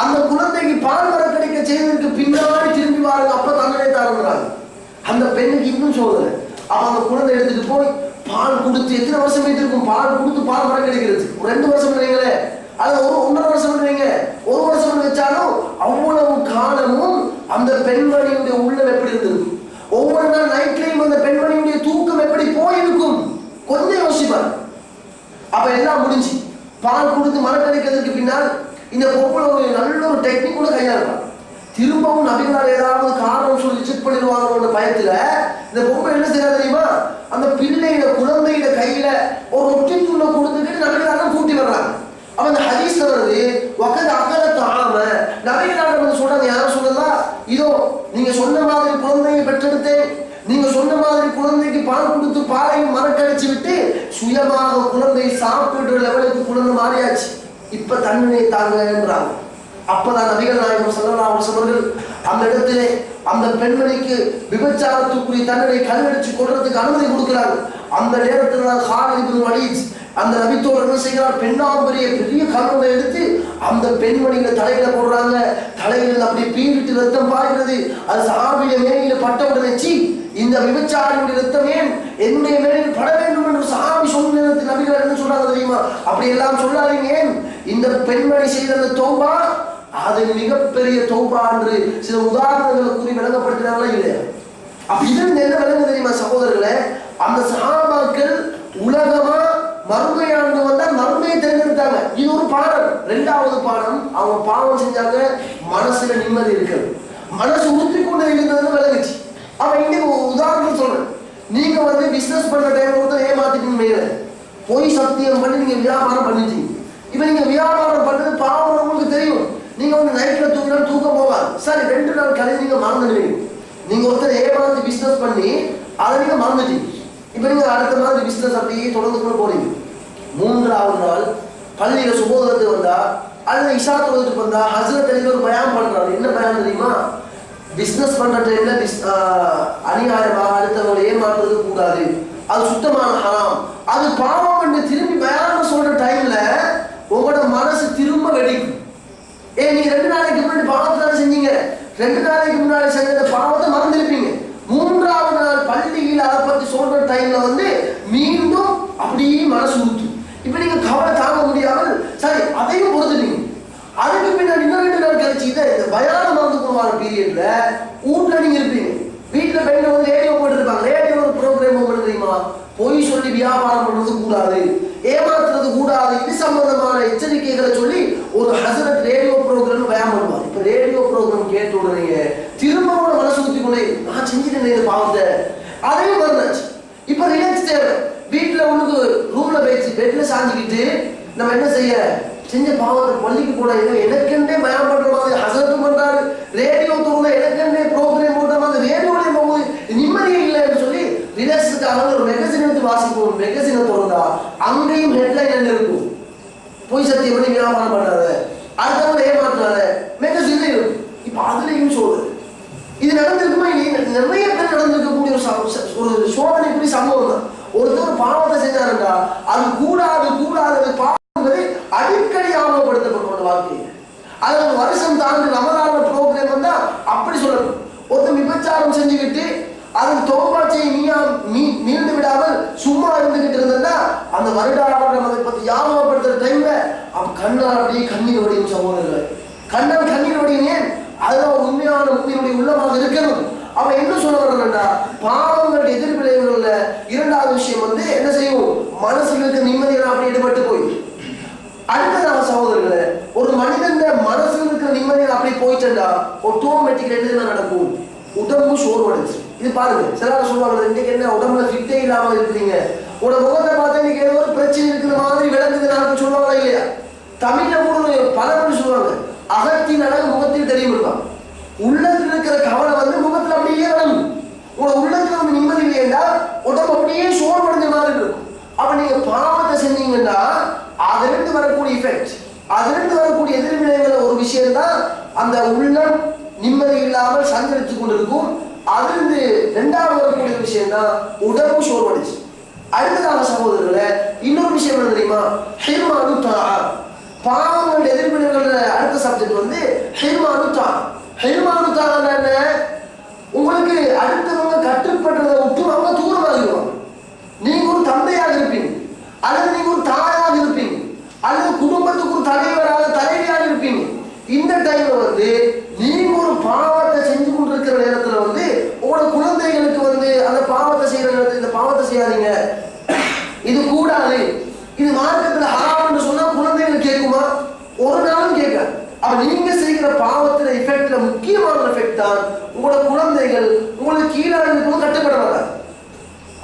அந்த குழந்தைக்கு பால் வர கிடைக்க செய்ததற்கு பின்னாடி திரும்பி வாருங்க, அப்ப தண்டனை தாங்கிறாங்க. அந்த பெண்ணுக்கு இன்னும் சோதனை. அப்ப அந்த குழந்தை எடுத்துட்டு போய் பால் கொடுத்து எத்தனை வருஷம் வைத்திருக்கும், பால் கொடுத்து பால் வர கிடைக்கிறது. ஒரு 2 வருஷம் வைங்களே, அது ஒரு 1.5 வருஷம் வைங்க, 1 வருஷம் வச்சாலும் அவ்வளவு காலமும் அந்த பெண்மணியுடைய உள்ளம் எப்படி இருந்திருக்கும்? ஒவ்வொரு நாள் நைட்லையும் அந்த பெண்மணியுடைய தூக்கம் எப்படி போயிருக்கும்? கொஞ்சம் யோசிப்பார். அப்ப எல்லாம் முடிஞ்சு பால் கொடுத்து மரம் கிடைக்கிறதுக்கு பின்னால் இந்த பொம்பளை ஒரு நல்ல ஒரு டெக்னிக் கூட கையாளுவார். திரும்பவும் நபிகளார் ஏதாவது காரணம் சொல்லி செக் பண்ணிடுவாங்க பயத்துல இந்த பொம்பளை என்ன செய்ய தெரியுமா, அந்த பிள்ளையில குழந்தையில கையில ஒரு ஒட்டி தூளை கொடுத்துட்டு நபிகளார் கூட்டி வர்றாங்க. அப்ப அந்த ஹதீஸ்ல வருது, வக்கது அகலத்து ஆம நபிகளார் வந்து சொல்றாங்க, யாரும் சொல்லலாம், இதோ நீங்க சொன்ன மாதிரி குழந்தையை பெற்றெடுத்தேன், நீங்க சொன்ன மாதிரி குழந்தைக்கு பால் கொடுத்து பாலையும் மறக்கடிச்சு விட்டு சுயமாக குழந்தையை சாப்பிடுற லெவலுக்கு குழந்தை மாறியாச்சு, இப்ப தண்டனை தாங்கன்றாங்க. அப்பதான் நபிகள் நாயகம் ஸல்லல்லாஹு அலைஹி வஸல்லம் அந்த இடத்திலே அந்த பெண்மணிக்கு விபச்சாரத்துக்குரிய தண்டனை கல்லடிச்சு கொள்றதுக்கு அனுமதி கொடுக்கிறாங்க. அந்த நேரத்தில் தான் ஹாலித் இப்னு வலீத் அந்த நபித்தோடு என்ன செய்கிறார், பெண்ணாம்பரிய பெரிய கல்லை எடுத்து அந்த பெண்மணியில தலையில போடுறாங்க. தலையில அப்படியே பீரிட்டு ரத்தம் பாய்கிறது. அது சஹாபிய மேனியில பட்டவுடனே சி இந்த விபச்சாரியுடைய ரத்தம் ஏன் என்னுடைய மேனில் பட வேண்டும் என்று சஹாபி சொன்ன நேரத்தில் நபிகள் என்ன சொல்றாங்க தெரியுமா, அப்படி எல்லாம் சொல்லாதீங்க, இந்த பெண்மணி செய்த அந்த தௌபா அது மிகப்பெரிய தௌபா என்று சில உதாரணங்களை கூறி விளங்கப்படுத்தினாங்களா இல்லையா? அப்ப இதுல என்ன விளங்க தெரியுமா சகோதரர்களே, அந்த சஹாபாக்கள் உலகமா மறுமையாண்டு வந்தா மறுமையை தேர்ந்தெடுத்தாங்க. இது ஒரு பாடம். 2வது பாடம், அவங்க பாவம் செஞ்சாங்க, மனசுல நிம்மதி இருக்கிறது, மனசு உறுத்தி கொண்டு இருந்ததுன்னு விளங்குச்சு. அப்ப இங்க உதாரணம் சொல்றேன், நீங்க வந்து பிசினஸ் பண்ற டைம் ஒருத்தர் ஏமாத்திட்டீங்க, போய் சத்தியம் பண்ணி நீங்க வியாபாரம் பண்ணிட்டீங்க. இப்ப நீங்க வியாபாரம் பண்றது பாவம் உங்களுக்கு தெரியும், நீங்க வந்து நைட்ல தூங்கினாலும் தூக்கம் போவாது. சரி 2 நாள் கழிச்சு நீங்க மறந்துடுவீங்க. நீங்க ஒருத்தர் ஏமாத்தி பிசினஸ் பண்ணி அதை நீங்க மறந்துட்டீங்க. இப்ப நீங்க அடுத்த மாதிரி பிசினஸ் அப்படியே தொடர்ந்து கொண்டு போறீங்க. 3வது நாள் பள்ளியில சுபோதரத்துக்கு வந்தா அல்லது இஷா தொழுதுக்கு வந்தா ஹஸ்ரத் அலி ஒரு பயான் பண்றாரு. என்ன பயான் தெரியுமா, பிசினஸ் பண்ற டைம்ல அநியாயமாக அடுத்தவங்களை ஏமாற்றுறது கூடாது, அது சுத்தமான ஹராம், அது பாவம் என்று திரும்பி பயான் சொல்ற டைம்ல உங்களோட மனசு திரும்ப வெடிக்கும். நீங்க 2 நாளைக்கு முன்னாடி பாவத்தை செஞ்சீங்க, 2 நாளைக்கு முன்னாடி செஞ்ச பாவத்தை மறந்துருப்பீங்க. 3வது நாள் பள்ளியில் அதை பத்தி சொல்ற டைம்ல வந்து மீண்டும் அப்படியே மனசு ஊத்து. இப்ப நீங்க கவலை தாங்க முடியாமல் சரி அதையும் பொறுத்துட்டீங்க. அதுக்கு பின்னாடி இன்னும் 2 நாள் கழிச்சு இந்த பயான மறந்து போவான பீரியட்ல வீட்டுல நீங்க இருப்பீங்க. வீட்டுல பெண்கள் வந்து ரேடியோ போட்டு இருப்பாங்க. ரேடியோ ஒரு ப்ரோக்ராம் உங்களுக்கு தெரியுமா, பொய் சொல்லி வியாபாரம் பண்றது கூடாது, ஏமாத்துறது கூடாது, இது சம்பந்தமான எச்சரிக்கைகளை சொல்லி ஒரு ஹசரத் ரேடியோ ப்ரோக்ராம் பயான் பண்ணுவார். இப்ப ரேடியோ ப்ரோக்ராம் கேட்ட உடனே திரும்பவோட மனசு ஊத்தி கொண்டே நான் செஞ்சுட்டேன் இந்த பாவத்தை, அதையும் மறந்தாச்சு. இப்ப ரிலாக்ஸ் தேவை. வீட்டுல உனக்கு ரூம்ல போயிடுச்சு, பெட்ல சாஞ்சிக்கிட்டு நம்ம என்ன செய்ய, செஞ்ச பாவத்தை பள்ளிக்கு போன எனக்கென்றே பயம் பண்ற மாதிரி ஹசரத்தும் பண்றாரு, ரேடியோ தோணுல எனக்கென்றே ப்ரோக்ராம் போட்ட மாதிரி ரேடியோலயே போகுது, நிம்மதியே இல்லைன்னு சொல்லி ரிலாக்ஸுக்காக ஒரு மெகசின் எடுத்து வாசிப்போம். மெகசினை திறந்தா அங்கேயும் ஹெட்லைன் என்ன இருக்கும், பொய் சத்தியம் பண்ணி வியாபாரம் பண்ணாத, அடுத்தவங்க ஏமாற்றாத, மெகசின் இருக்கும். இப்ப அதுலயும் சொல்றது இது நடந்திருக்குமா, நிறைய பேர் நடந்திருக்கக்கூடிய ஒரு சோதனைக்குரிய சம்பவம் தான். ஒருத்தர் பாவத்தை செஞ்சாருண்டா அது கூடாது கூடாது பாவம் அடிக்கடி ஆவணப்படுத்தப்படும் வாழ்க்கை. அது வருஷம் தாண்டி ரமலான ப்ரோக்ராம் வந்தா அப்படி சொல்லணும். ஒருத்தர் விபச்சாரம் செஞ்சுக்கிட்டு அதன் தோப்பாட்சியை மீண்டு விடாமல் சும்மா இருந்துகிட்டு இருந்தா அந்த வருடாவது அதை பத்தி ஞாபகப்படுத்துற டைம்ல அவன் கண்ணால் அப்படியே கண்ணீர் வடியும் சகோதரர்கள். கண்ணால் கண்ணீர் வடியும். ஏன்? அதுதான் உண்மையான உண்மையுடைய உள்ளமாக இருக்கணும். அவன் என்ன சொல்ல வரலன்னா பாவங்கள் எதிர்விளைவுகள்ல இரண்டாவது விஷயம் என்ன செய்யும், மனசுல இருக்க நிம்மதியெல்லாம் அப்படி ஈடுபட்டு போய் அடுத்ததாக சகோதரர்களே ஒரு மனிதன் மனசுல இருக்கிற நிம்மதியை அப்படி போயிட்டா ஆட்டோமேட்டிக்கா என்ன நடக்கும், உடம்பு சோர்வடைச்சு. இது பாருங்க, சிலர் சொல்லுவாங்க இன்னைக்கு என்ன உடம்புல ஃபிட்டே இல்லாம இருக்கிறீங்க, உங்களோட முகத்தை பார்த்தா இன்னைக்கு ஏதோ ஒரு பிரச்சனை இருக்கிற மாதிரி விளங்குது நான் சொல்லுவாங்களா இல்லையா? தமிழ்ல கூட பல பேர் சொல்லுவாங்க அகத்தின் அழகு முகத்தில் தெரியும். உள்ளத்துல இருக்கிற கவலை முகத்துல அப்படியே விளங்கும். உங்களோட உள்ளத்துல நிம்மதி இல்லையா உடம்பு அப்படியே சோர்வடைஞ்ச மாதிரி இருக்கும். அப்ப நீங்க பாவத்தை செஞ்சீங்கன்னா அதிலிருந்து வரக்கூடிய எஃபெக்ட், அதிலிருந்து வரக்கூடிய எதிர்வினைகள் ஒரு விஷயம் தான் அந்த உள்ளம் நிம்மதி இல்லாமல் சஞ்சரித்துக் கொண்டிருக்கும். அதிலிருந்து இரண்டாவது வரக்கூடிய விஷயம் தான் உடம்பு சோர்வடைச்சு. அடுத்ததாக சகோதரர்களே இன்னொரு விஷயம் என்ன தெரியுமா, ஹிர்மானு தஆ, பாவங்கள் எதிர்வினைகள் அடுத்த சப்ஜெக்ட் ஹிர்மானு தஆ. ஹிர்மானு தஆ என்ன, உங்களுக்கு அடுத்தவங்க கட்டுப்படுறதை விட்டு அவங்க தூரமாகிடுவாங்க. நீங்க ஒரு தந்தையாக இருப்பீங்க, அல்லது நீங்க ஒரு தாயாக இருப்பீங்க, அல்லது குடும்பத்துக்கு ஒரு தலைவராக தலைவியாக இருப்பீங்க. இந்த டைம்ல நீங்க ஒரு பாவத்தை செஞ்சு கொண்டிருக்கிற நேரத்துல உங்களோட குழந்தைகளுக்கு அந்த பாவத்தை செய்யற நேரத்தில் இந்த பாவத்தை செய்யாதீங்க, இது கூடாது, இது மார்க்கத்துல ஹராம் என்று சொன்னா குழந்தைகள் கேட்குமா? ஒரு நாளும் கேட்காது. அப்ப நீங்க செய்கிற பாவத்துல எஃபெக்ட்ல முக்கியமான எஃபெக்ட் தான் உங்களோட குழந்தைகள் உங்களுக்கு கீழே இருக்கணும் கட்டுப்பட மாட்டாங்க.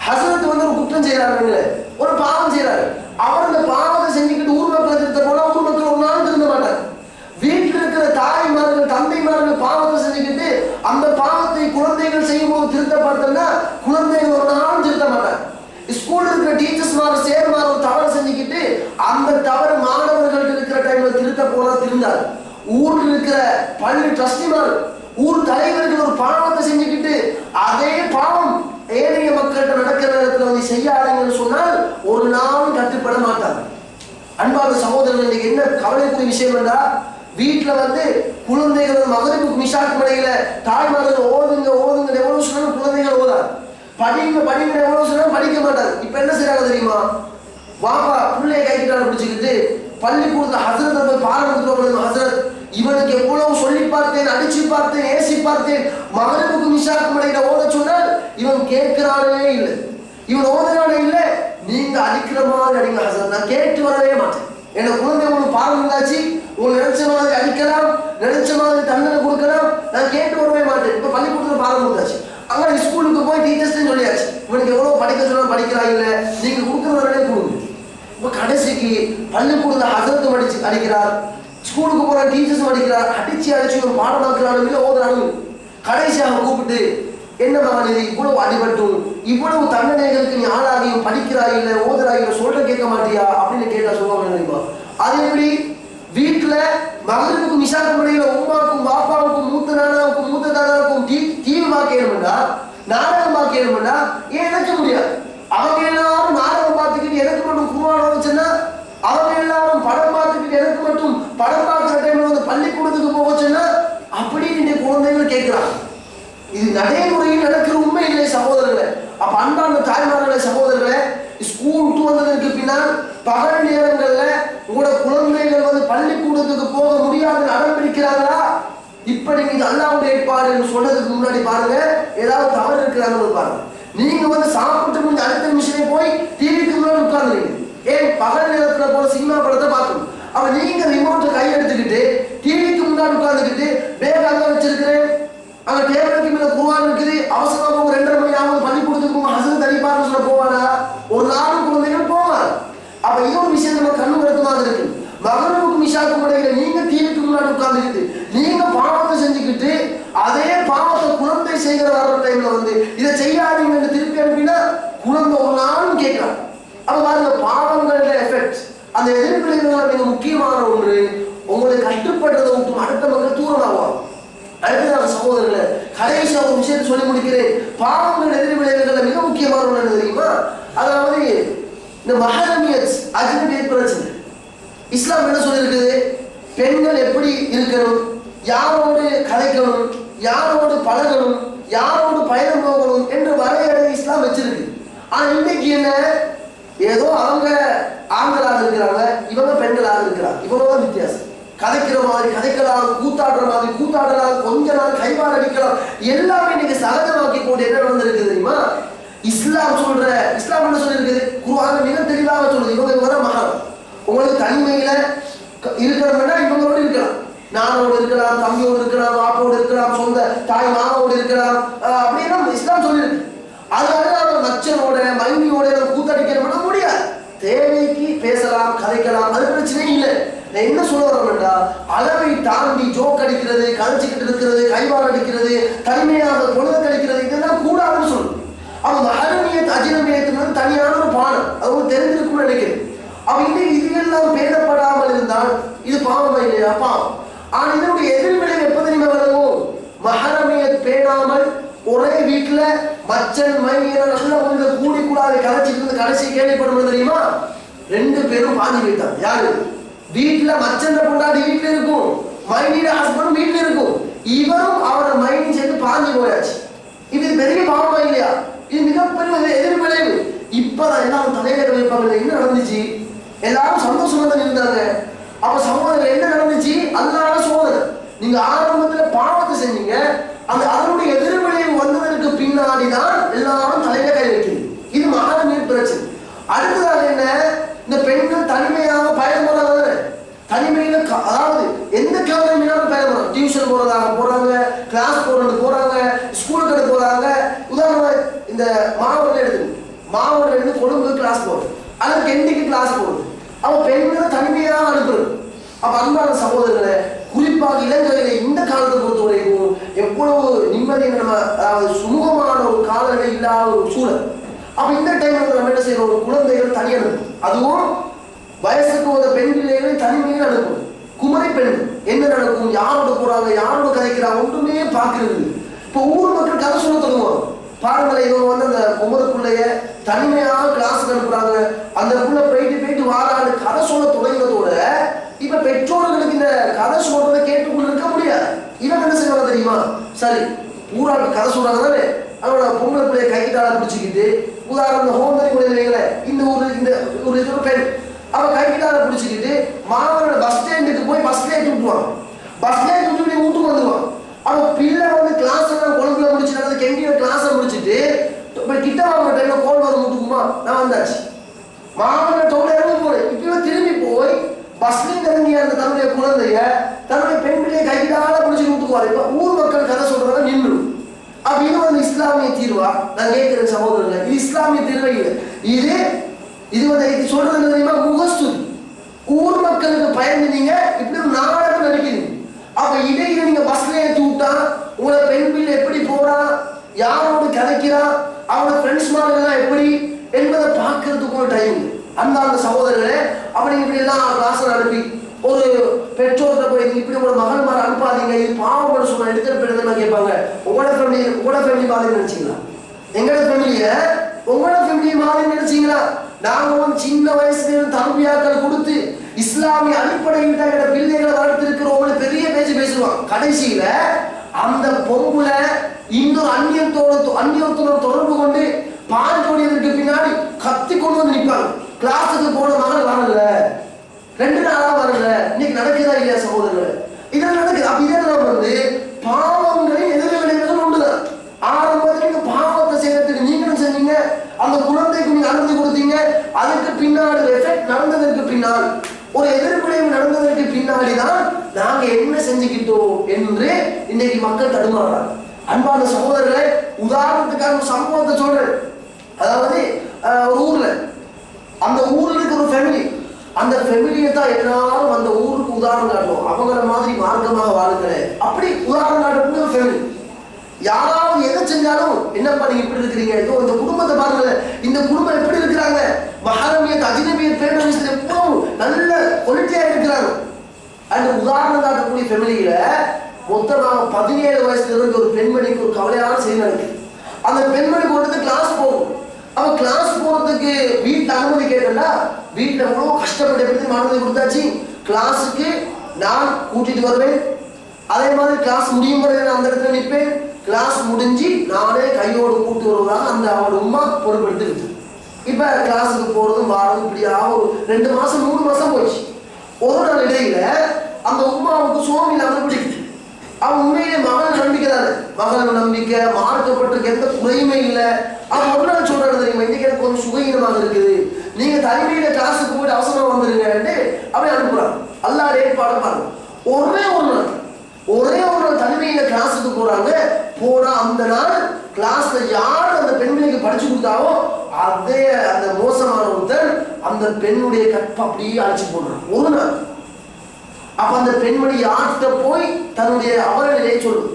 ஹசரத் ஒரு குற்றம் செய்யறாங்க, ஒரு பாவம் செய்யறாரு, அவர் அந்த பாவத்தை செஞ்சுக்கிட்டு ஊர் மக்களை திருத்த போனா ஊர் மக்கள் ஒரு நாள் திருந்த மாட்டாங்க. வீட்டில் இருக்கிற தாய்மார்கள் தந்தைமார்கள் பாவத்தை செஞ்சுக்கிட்டு அந்த பாவத்தை குழந்தைகள் செய்யும் போது திருத்த பார்த்தோம்னா குழந்தைகள் ஒரு நாள் திருத்த மாட்டாங்க. ஸ்கூல்ல இருக்கிற டீச்சர்ஸ் மார் சேர்மார் ஒரு தவறு செஞ்சுக்கிட்டு அந்த தவறு மாணவர்களுக்கு இருக்கிற டைம்ல திருத்த போனா திருந்தாரு. ஊர்ல இருக்கிற பள்ளி ட்ரஸ்டிமார் ஊர் தலைவர்கள் ஒரு பாவத்தை செஞ்சுக்கிட்டு அதே பாவம் ஏழைய மக்கள்கிட்ட நடக்கிற நேரத்தில் செய்யாதீங்கன்னு சொன்னால் ஒரு நாளும் கட்டுப்பட மாட்டாங்க. அன்பான சகோதரர்கள் இன்னைக்கு என்ன கவலைக்குரிய விஷயம் என்றா வீட்டுல குழந்தைகள் மகரிபுக்கு மிஷாக்கு மடையில தாய்மார்கள் ஓதுங்க ஓதுங்க எவ்வளவு சொன்னாலும் குழந்தைகள் ஓதாது, படிங்க படிங்க எவ்வளவு சொன்னாலும் படிக்க மாட்டாங்க. இப்ப என்ன செய்யறாங்க தெரியுமா, வாப்பா பிள்ளைய கைக்கிட்டாலும் பிடிச்சுக்கிட்டு பள்ளிக்கூடத்துல ஹசரத்தை போய் பாடம் ஹசரத் இவனுக்கு எவ்வளவு சொல்லி பார்த்தேன், அடிச்சு பார்த்தேன், ஏசி பார்த்தேன், மகரிபுக்கு மிஷாக்கு மடையில ஓத சொன்னால் இவன் கேட்கிறானே இல்லை, இவன் ஓதுறானே இல்லை. நீங்க அடிக்கிற மாதிரி அடிங்க ஹசரத், நான் கேட்டு வரவே மாட்டேன். என்ன குழந்தை உங்களுக்கு பாடம் இருந்தாச்சு, உங்களுக்கு நினைச்ச மாதிரி அடிக்கலாம், நினைச்ச மாதிரி தண்டனை கொடுக்கலாம், நான் கேட்டு வரவே மாட்டேன். இப்ப பள்ளிக்கூடத்துல பாடம் கொடுத்தாச்சு, அங்க ஸ்கூலுக்கு போய் டீச்சர்ஸ் சொல்லியாச்சு இவனுக்கு எவ்வளவு படிக்க சொன்னா படிக்கிறா இல்ல, நீங்க கொடுக்கறதே கொடுங்க. இப்ப கடைசிக்கு பள்ளிக்கூடத்துல ஹசரத்து அடிக்கிறார், ஸ்கூலுக்கு போற டீச்சர்ஸும் அடிக்கிறார், அடிச்சு ஒரு பாடமாக்குறாலும் இல்லை ஓதுறாலும். கடைசியாக கூப்பிட்டு என்ன மகன் இது இவ்வளவு அடிபட்டும் இவ்வளவு தண்டனைகளுக்கு நீ ஆளாகியும் படிக்கிறாய் இல்ல ஓதுறாய் இல்ல சொல்ற கேட்க மாட்டியா அப்படின்னு கேட்டா சொல்லுவாங்க. அது எப்படி வீட்டுல மகனுக்கு மிஷாக்கு முறையில உமாக்கும் பாப்பாவுக்கும் மூத்த நானாவுக்கும் மூத்த தானாவுக்கும் தீவு மாக்கணும்னா நாடகம் மாக்கணும்னா ஏன் எனக்கு முடியாது. அவங்க எல்லாரும் நாடகம் பார்த்துக்கிட்டு எனக்கு மட்டும் குருவான வச்சுன்னா, அவங்க எல்லாரும் படம் பார்த்துக்கிட்டு எனக்கு மட்டும் படம் பார்க்கிற டைம்ல பள்ளிக்கூடத்துக்கு போக சொன்னா அப்படின்னு குழந்தைகள் கேட்கிறாங்க. இது நடைமுறையில் நடக்கிற உண்மை இல்லை சகோதரர்களே. அப்ப அன்பான தாய்மார்களே சகோதரர்களே, ஸ்கூல் வந்ததற்கு பின்னால் பகல் நேரங்கள்ல உங்களோட குழந்தைகள் பள்ளிக்கூடத்துக்கு போக முடியாது அடம் பிடிக்கிறாங்களா? இப்ப நீங்க அல்லாஹ்வுடைய ஏற்பாடு சொன்னதுக்கு முன்னாடி பாருங்க ஏதாவது தவறு இருக்கிறாங்கன்னு பாருங்க. நீங்க சாப்பிட்டு முடிஞ்ச அடுத்த நிமிஷமே போய் டிவிக்கு முன்னாடி உட்கார்ந்துருங்க. ஏன் பகல் நேரத்துல போல சினிமா படத்தை பார்க்கணும். அப்ப நீங்க ரிமோட்டை கை எடுத்துக்கிட்டு டிவிக்கு முன்னாடி உட்கார்ந்துக்கிட்டு பேக் அங்க வச்சிருக்கிறேன், அங்க டேபிளுக்கு மேல குர்ஆன் இருக்குது, அவசரமா போக 2:30 மணி ஆகும் பள்ளிக்கூடத்துக்கு போக ஹசரத் அடிப்பாருன்னு சொல்ல போவானா? ஒரு நாளும் குழந்தைகள் போவாங்க. அப்ப இது ஒரு விஷயம் நம்ம கண்ணு வருத்தமாக இருக்கு. மகனுக்கு மிஷாக்கு முறையில நீங்க டிவிக்கு முன்னாடி உட்கார்ந்துக்கிட்டு நீங்க பாவத்தை செஞ்சுக்கிட்டு அதே பாவத்தை குழந்தை செய்கிற வர்ற டைம்ல இதை செய்யாதீங்கன்னு திருப்பி அனுப்பினா குழந்தை ஒரு நாளும் கேட்கலாம். அப்ப பாருங்க பாவங்களோட எஃபெக்ட் அந்த எதிர்விளைவுகள் மிக முக்கியமான ஒன்று. உங்களை கட்டுப்படுறதை விட்டு அடுத்த மக்கள் தூரமாகுவாங்க. அடுத்ததாக சகோதரர்களே கடைசியாக ஒரு விஷயத்தை சொல்லி முடிக்கிறேன். பாவங்கள் எதிர்விளைவுகள் மிக முக்கியமான ஒன்று தெரியுமா, அதாவது இந்த மஹரமியத் அஜ்னபியத் பிரச்சனை. இஸ்லாம் என்ன சொல்லியிருக்குது? பெண்கள் எப்படி இருக்கணும், யாரோடு கலைக்கணும், யாரோடு பழகணும், யாரோடு பயணம் போகணும் என்ற வரையறை இஸ்லாம் வச்சிருக்கு. ஆனா இன்னைக்கு என்ன, ஏதோ அவங்க ஆண்களாக இருக்கிறாங்க, இவங்க பெண்களாக இருக்கிறாங்க, இவ்வளவுதான் வித்தியாசம். கதைக்கிற மாதிரி கதைக்கலாம், கூத்தாடுற மாதிரி கூத்தாடலாம், கொஞ்ச நாள் கைவாறு அடிக்கலாம், எல்லாமே இன்னைக்கு சகஜமாக்கி போட்டு என்ன நடந்திருக்குது தெரியுமா? இஸ்லாம் என்ன சொல்லியிருக்குது? குர்ஆன் மிக தெளிவாக சொல்லுது, இவங்க மகரம். உங்களுக்கு தனிமையில இருக்கிறவங்கன்னா இவங்களோடு இருக்கலாம், நானோடு இருக்கலாம், தம்பியோடு இருக்கலாம், வாப்போடு இருக்கலாம், சொந்த தாய் மாமாவோடு இருக்கலாம், அப்படின்னு இஸ்லாம் சொல்லியிருக்கு. அதனால நம்ம மச்சனோட மனைவியோட கூத்தடிக்கிறோம்னா முடியாது. தேவைக்கு பேசலாம், கதைக்கலாம், அது பிரச்சனை இல்லை. நான் என்ன சொல்ல வரேன்டா, அளவை தாண்டி ஜோக் அடிக்கிறது, கதைச்சிக்கிட்டு இருக்கிறது, கைவாறு அடிக்கிறது, தனிமையாக பொழுது கழிக்கிறது, இதெல்லாம் கூடாதுன்னு சொல்லணும். அவன் மஹரமியத் அஜ்னபியத் தனியான ஒரு பாடம், அது தெரிஞ்சிருக்கும்னு நினைக்கிறேன். அவன் இன்னைக்கு இதெல்லாம் பேணப்படாமல் இருந்தால் இது பாவமா இல்லையா? பாவம். ஆனா இதனுடைய எதிர்விளைவு எப்ப தெரியுமா வரும்? மஹரமியத் பேணாமல் ஒரே வீட்டுல மச்சன் மையன நல்ல கொஞ்சம் கூடி கூடாது கதைச்சிட்டு இருந்து கடைசி கேள்விப்படும் தெரியுமா? 2 பேரும் பாஞ்சி போயிட்டாங்க. யாரு? வீட்டுல மச்சன் பொண்டாட்டி வீட்டுல இருக்கும், மைனியோட ஹஸ்பண்ட் வீட்டுல இருக்கும், இவரும் அவரோட மைனி சேர்ந்து பாஞ்சி போயாச்சு. இது பெரிய பாவமா இல்லையா? இது மிகப்பெரிய எதிர்விளைவு. இப்பதான் எல்லாரும் தலையில வைப்பாங்க. என்ன நடந்துச்சு? எல்லாரும் சந்தோஷமா தான் இருந்தாங்க. அப்ப சமூகத்தில் என்ன நடந்துச்சு? அல்லாஹ்வோட சோதனை. நீங்க ஆரம்பத்துல பாவத்தை செஞ்சீங்க, அதனுடைய எதிர்விளைவு வந்ததற்கு பின்னாடிதான் எல்லாரும் தலையில கை வைக்கிறது. இது மஹரமியத் பிரச்சனை. அடுத்ததாக என்ன, இந்த பெண்கள் தனிமையாக பயணம் போறாங்க. தனிமையில அதாவது எந்த கிளம்பினாலும் பயணம் போறாங்க. டியூஷன் போறாங்க, கிளாஸ் போறாங்க, ஸ்கூலுக்கு போறாங்க. உதாரணமா இந்த மாவட்டம் எடுத்து கொழும்பு கிளாஸ் போறது, அல்லது கெண்டிக்கு கிளாஸ் போறது. அவன் பெண்களை தனிமையாக அனுப்புறது. அப்ப அன்பான சகோதரர்களை, குறிப்பாக இளைஞர்களை இந்த காலத்தை பொறுத்த வரைக்கும் எவ்வளவு நிம்மதி, நம்ம சுமூகமான ஒரு காலநிலை இல்லாத ஒரு சூழல். அப்ப இந்த டைம்ல நம்ம என்ன செய்யறோம்? குழந்தைகள் தனி அனுப்பும், அதுவும் வயசுக்கு வந்த பெண் பிள்ளைகளை தனிமையில் அனுப்பும். குமரி பெண் என்ன நடக்கும், யாரோட போறாங்க, யாரோட கதைக்கிறாங்க, ஒன்றுமே பாக்குறது. இப்ப ஊர் மக்கள் கதை சொல்ல தொடங்குவாங்க. பாருங்களேன், இவங்க வந்து அந்த குமரி பிள்ளைய தனிமையாக கிளாஸுக்கு அனுப்புறாங்க. அந்த புள்ள போயிட்டு வாரான்னு கதை சொல்ல தொடங்கினதோட இப்ப பெற்றோர்களுக்கு இந்த கதை சொல்றதை கேட்டுக்கொண்டு இருக்க முடியாது. இவன் என்ன செய்வாங்க தெரியுமா? சரி, ஊராளுக்கு கதை சொல்றாங்க தானே, அவனோட பொங்கல் பிள்ளைய கைக்கிட்டால பிடிச்சிக்கிட்டு, உதாரணம் ஹோம்வரி குழந்தைங்கள இந்த ஒரு இதோட பெண் அவன் கைக்கிட்டால பிடிச்சிக்கிட்டு மாவனோட பஸ் ஸ்டாண்டுக்கு போய் பஸ்லேயே விட்டுவான். பஸ்லேயே விட்டு வீட்டுக்கு வந்துடுவான். அவன் பிள்ளை வந்து கிளாஸ் எல்லாம் கொழும்புல முடிச்சுட்டு கெண்டியோட கிளாஸை முடிச்சுட்டு கிட்ட வாங்க டைம்ல கோல் வர முட்டுக்குமா, நான் வந்தாச்சு மாவன டோல இறங்கி போறேன். இப்ப திரும்பி போய் பஸ்லேயும் இறங்கிய அந்த தன்னுடைய குழந்தைய தன்னுடைய பெண் பிள்ளையை கைக்கிட்டால பிடிச்சி விட்டுக்குவாரு. இப்ப ஊர் மக்கள் கதை சொல்றத நின்று. அப்ப இது வந்து இஸ்லாமிய தீர்வா? நான் கேட்கிறேன் சகோதரர்கள், இது இஸ்லாமிய தீர்வை இல்லை. இது வந்து சொல்றது என்ன தெரியுமா? முகஸ்துதி. ஊர் மக்களுக்கு பயந்து நீங்க இப்படி ஒரு நாடகம் நடிக்கிறீங்க. அப்ப இடையில நீங்க பஸ்ல ஏற்றி விட்டா உங்களை பெண் பிள்ளை எப்படி போறா, யாரோடு கதைக்கிறான், அவனோட ஃப்ரெண்ட்ஸ் மாதிரிலாம் எப்படி என்பதை பார்க்கறதுக்கு ஒரு டைம். அன்பான சகோதரர்களே, அப்படி இப்படி எல்லாம் கிளாஸ் அனுப்பி ஒரு பெற்றோர்கிட்ட போய் இப்படி உங்களோட மகள் மாதிரி அனுப்பாதீங்க, இது பாவம் சொன்ன எடுத்துட்டு போயிடுதுன்னு கேட்பாங்க. உங்களோட ஃபேமிலி மாதிரி நினைச்சீங்களா? எங்களோட ஃபேமிலிய உங்களோட ஃபேமிலி மாதிரி நினைச்சீங்களா? நாங்க வந்து சின்ன வயசுல தரபியாக்கள் கொடுத்து இஸ்லாமிய அடிப்படையில் எங்களோட பிள்ளைகளை வளர்த்திருக்கிறோம் பெரிய பேசுவாங்க. கடைசியில அந்த பொம்புல இன்னொரு அந்நியத்தோட தொடர்பு கொண்டு பால் கொடியதற்கு பின்னாடி கத்தி கொண்டு வந்து நிற்பாங்க. கிளாஸுக்கு போன மகள் வரல, 2 நாளா வரல. இன்னைக்கு நடக்குதா இல்லையா சகோதரர்கள்? இதெல்லாம் நடக்குது. அப்ப இதெல்லாம் வந்து பாவங்களின் எதிர்விளைவுகள் உண்டுதான். ஆரம்பத்தில் நீங்க பாவத்தை செய்யறதுக்கு நீங்களும் செஞ்சீங்க, அந்த குழந்தைக்கு நீங்க அனுமதி கொடுத்தீங்க. அதுக்கு பின்னாடி எஃபெக்ட் நடந்ததற்கு பின்னால், ஒரு எதிர்விளைவு நடந்ததற்கு பின்னாடிதான் நாங்க என்ன செஞ்சுக்கிட்டோம் என்று இன்னைக்கு மக்கள் தடுமாறாங்க. அன்பான சகோதரர்களே, உதாரணத்துக்காக ஒரு சம்பவத்தை சொல்றேன். அதாவது ஒரு ஊர்ல, அந்த ஊர்ல இருக்க ஒரு ஃபேமிலி, அந்த ஃபேமிலியை தான் எல்லாரும் அந்த ஊருக்கு உதாரணம் காட்டுவோம். அவங்கள மாதிரி மார்க்கமாக வாழுங்களே அப்படி உதாரணம் காட்டக்கூடிய ஒரு ஃபேமிலி. யாராவது எதை செஞ்சாலும் என்னப்பா நீங்க இப்படி இருக்கிறீங்க, இதோ இந்த குடும்பத்தை பாருங்க, இந்த குடும்பம் எப்படி இருக்கிறாங்க, மஹரமியத் அஜ்னபியத் பேண விஷயத்துல எவ்வளவு நல்ல குவாலிட்டியா இருக்கிறாங்க. அந்த உதாரணம் காட்டக்கூடிய ஃபேமிலியில மொத்தமாக 17 வயசுல இருந்து ஒரு பெண்மணிக்கு ஒரு கவலையான செய்தி நடக்குது. அந்த பெண்மணிக்கு ஒரு கிளாஸ் போகும். அவன் கிளாஸ் போறதுக்கு என்னன்னா வீட்டில் எவ்வளோ கஷ்டப்பட்டு எப்படி மாணவர்களை கொடுத்தாச்சு. கிளாஸுக்கு நான் கூட்டிட்டு வருவேன், அதே மாதிரி கிளாஸ் முடியும் வரை நான் அந்த இடத்துல நிற்பேன். கிளாஸ் முடிஞ்சு நானே கையோடு கூட்டு வருவதாக அந்த அவரோட உமா பொறுப்பெடுத்து இப்ப கிளாஸுக்கு போறதும் வாரதும் இப்படியாக ஒரு 2 மாசம் 3 மாசம் போச்சு. ஒரு நாள் இடையில அந்த உமாவுக்கு சோகம் இல்லாமல் பிடிக்குது. அவன் உண்மையிலே மகள் நம்பிக்கிறாரு, மகள் நம்பிக்கை மார்க்கப்பட்டிருக்கு, எந்த குறையுமே இல்லை. அவன் ஒரு நாள் சொல்றாரு தெரியுமா, இன்னைக்கு எனக்கு கொஞ்சம் சுகீனமாக இருக்குது, நீங்க தனிமையில கிளாஸுக்கு போயிட்டு அவசரமா வந்துருங்க அவன் அனுப்புறான். அல்லாஹ் ஏற்பாடு பாருங்க. ஒரே ஒரு நாள் தனிமையில கிளாஸுக்கு போறாங்க. போனா அந்த நாள் கிளாஸ்ல யார் அந்த பெண்களுக்கு படிச்சு கொடுத்தாவோ அதே அந்த மோசமான ஒருத்தர் அந்த பெண்ணுடைய கற்பை அப்படியே அழைச்சு போடுறான் ஒரு நாள். அப்ப அந்த பெண்மணி யார்கிட்ட போய் தன்னுடைய அவரநிலையை சொல்லுது.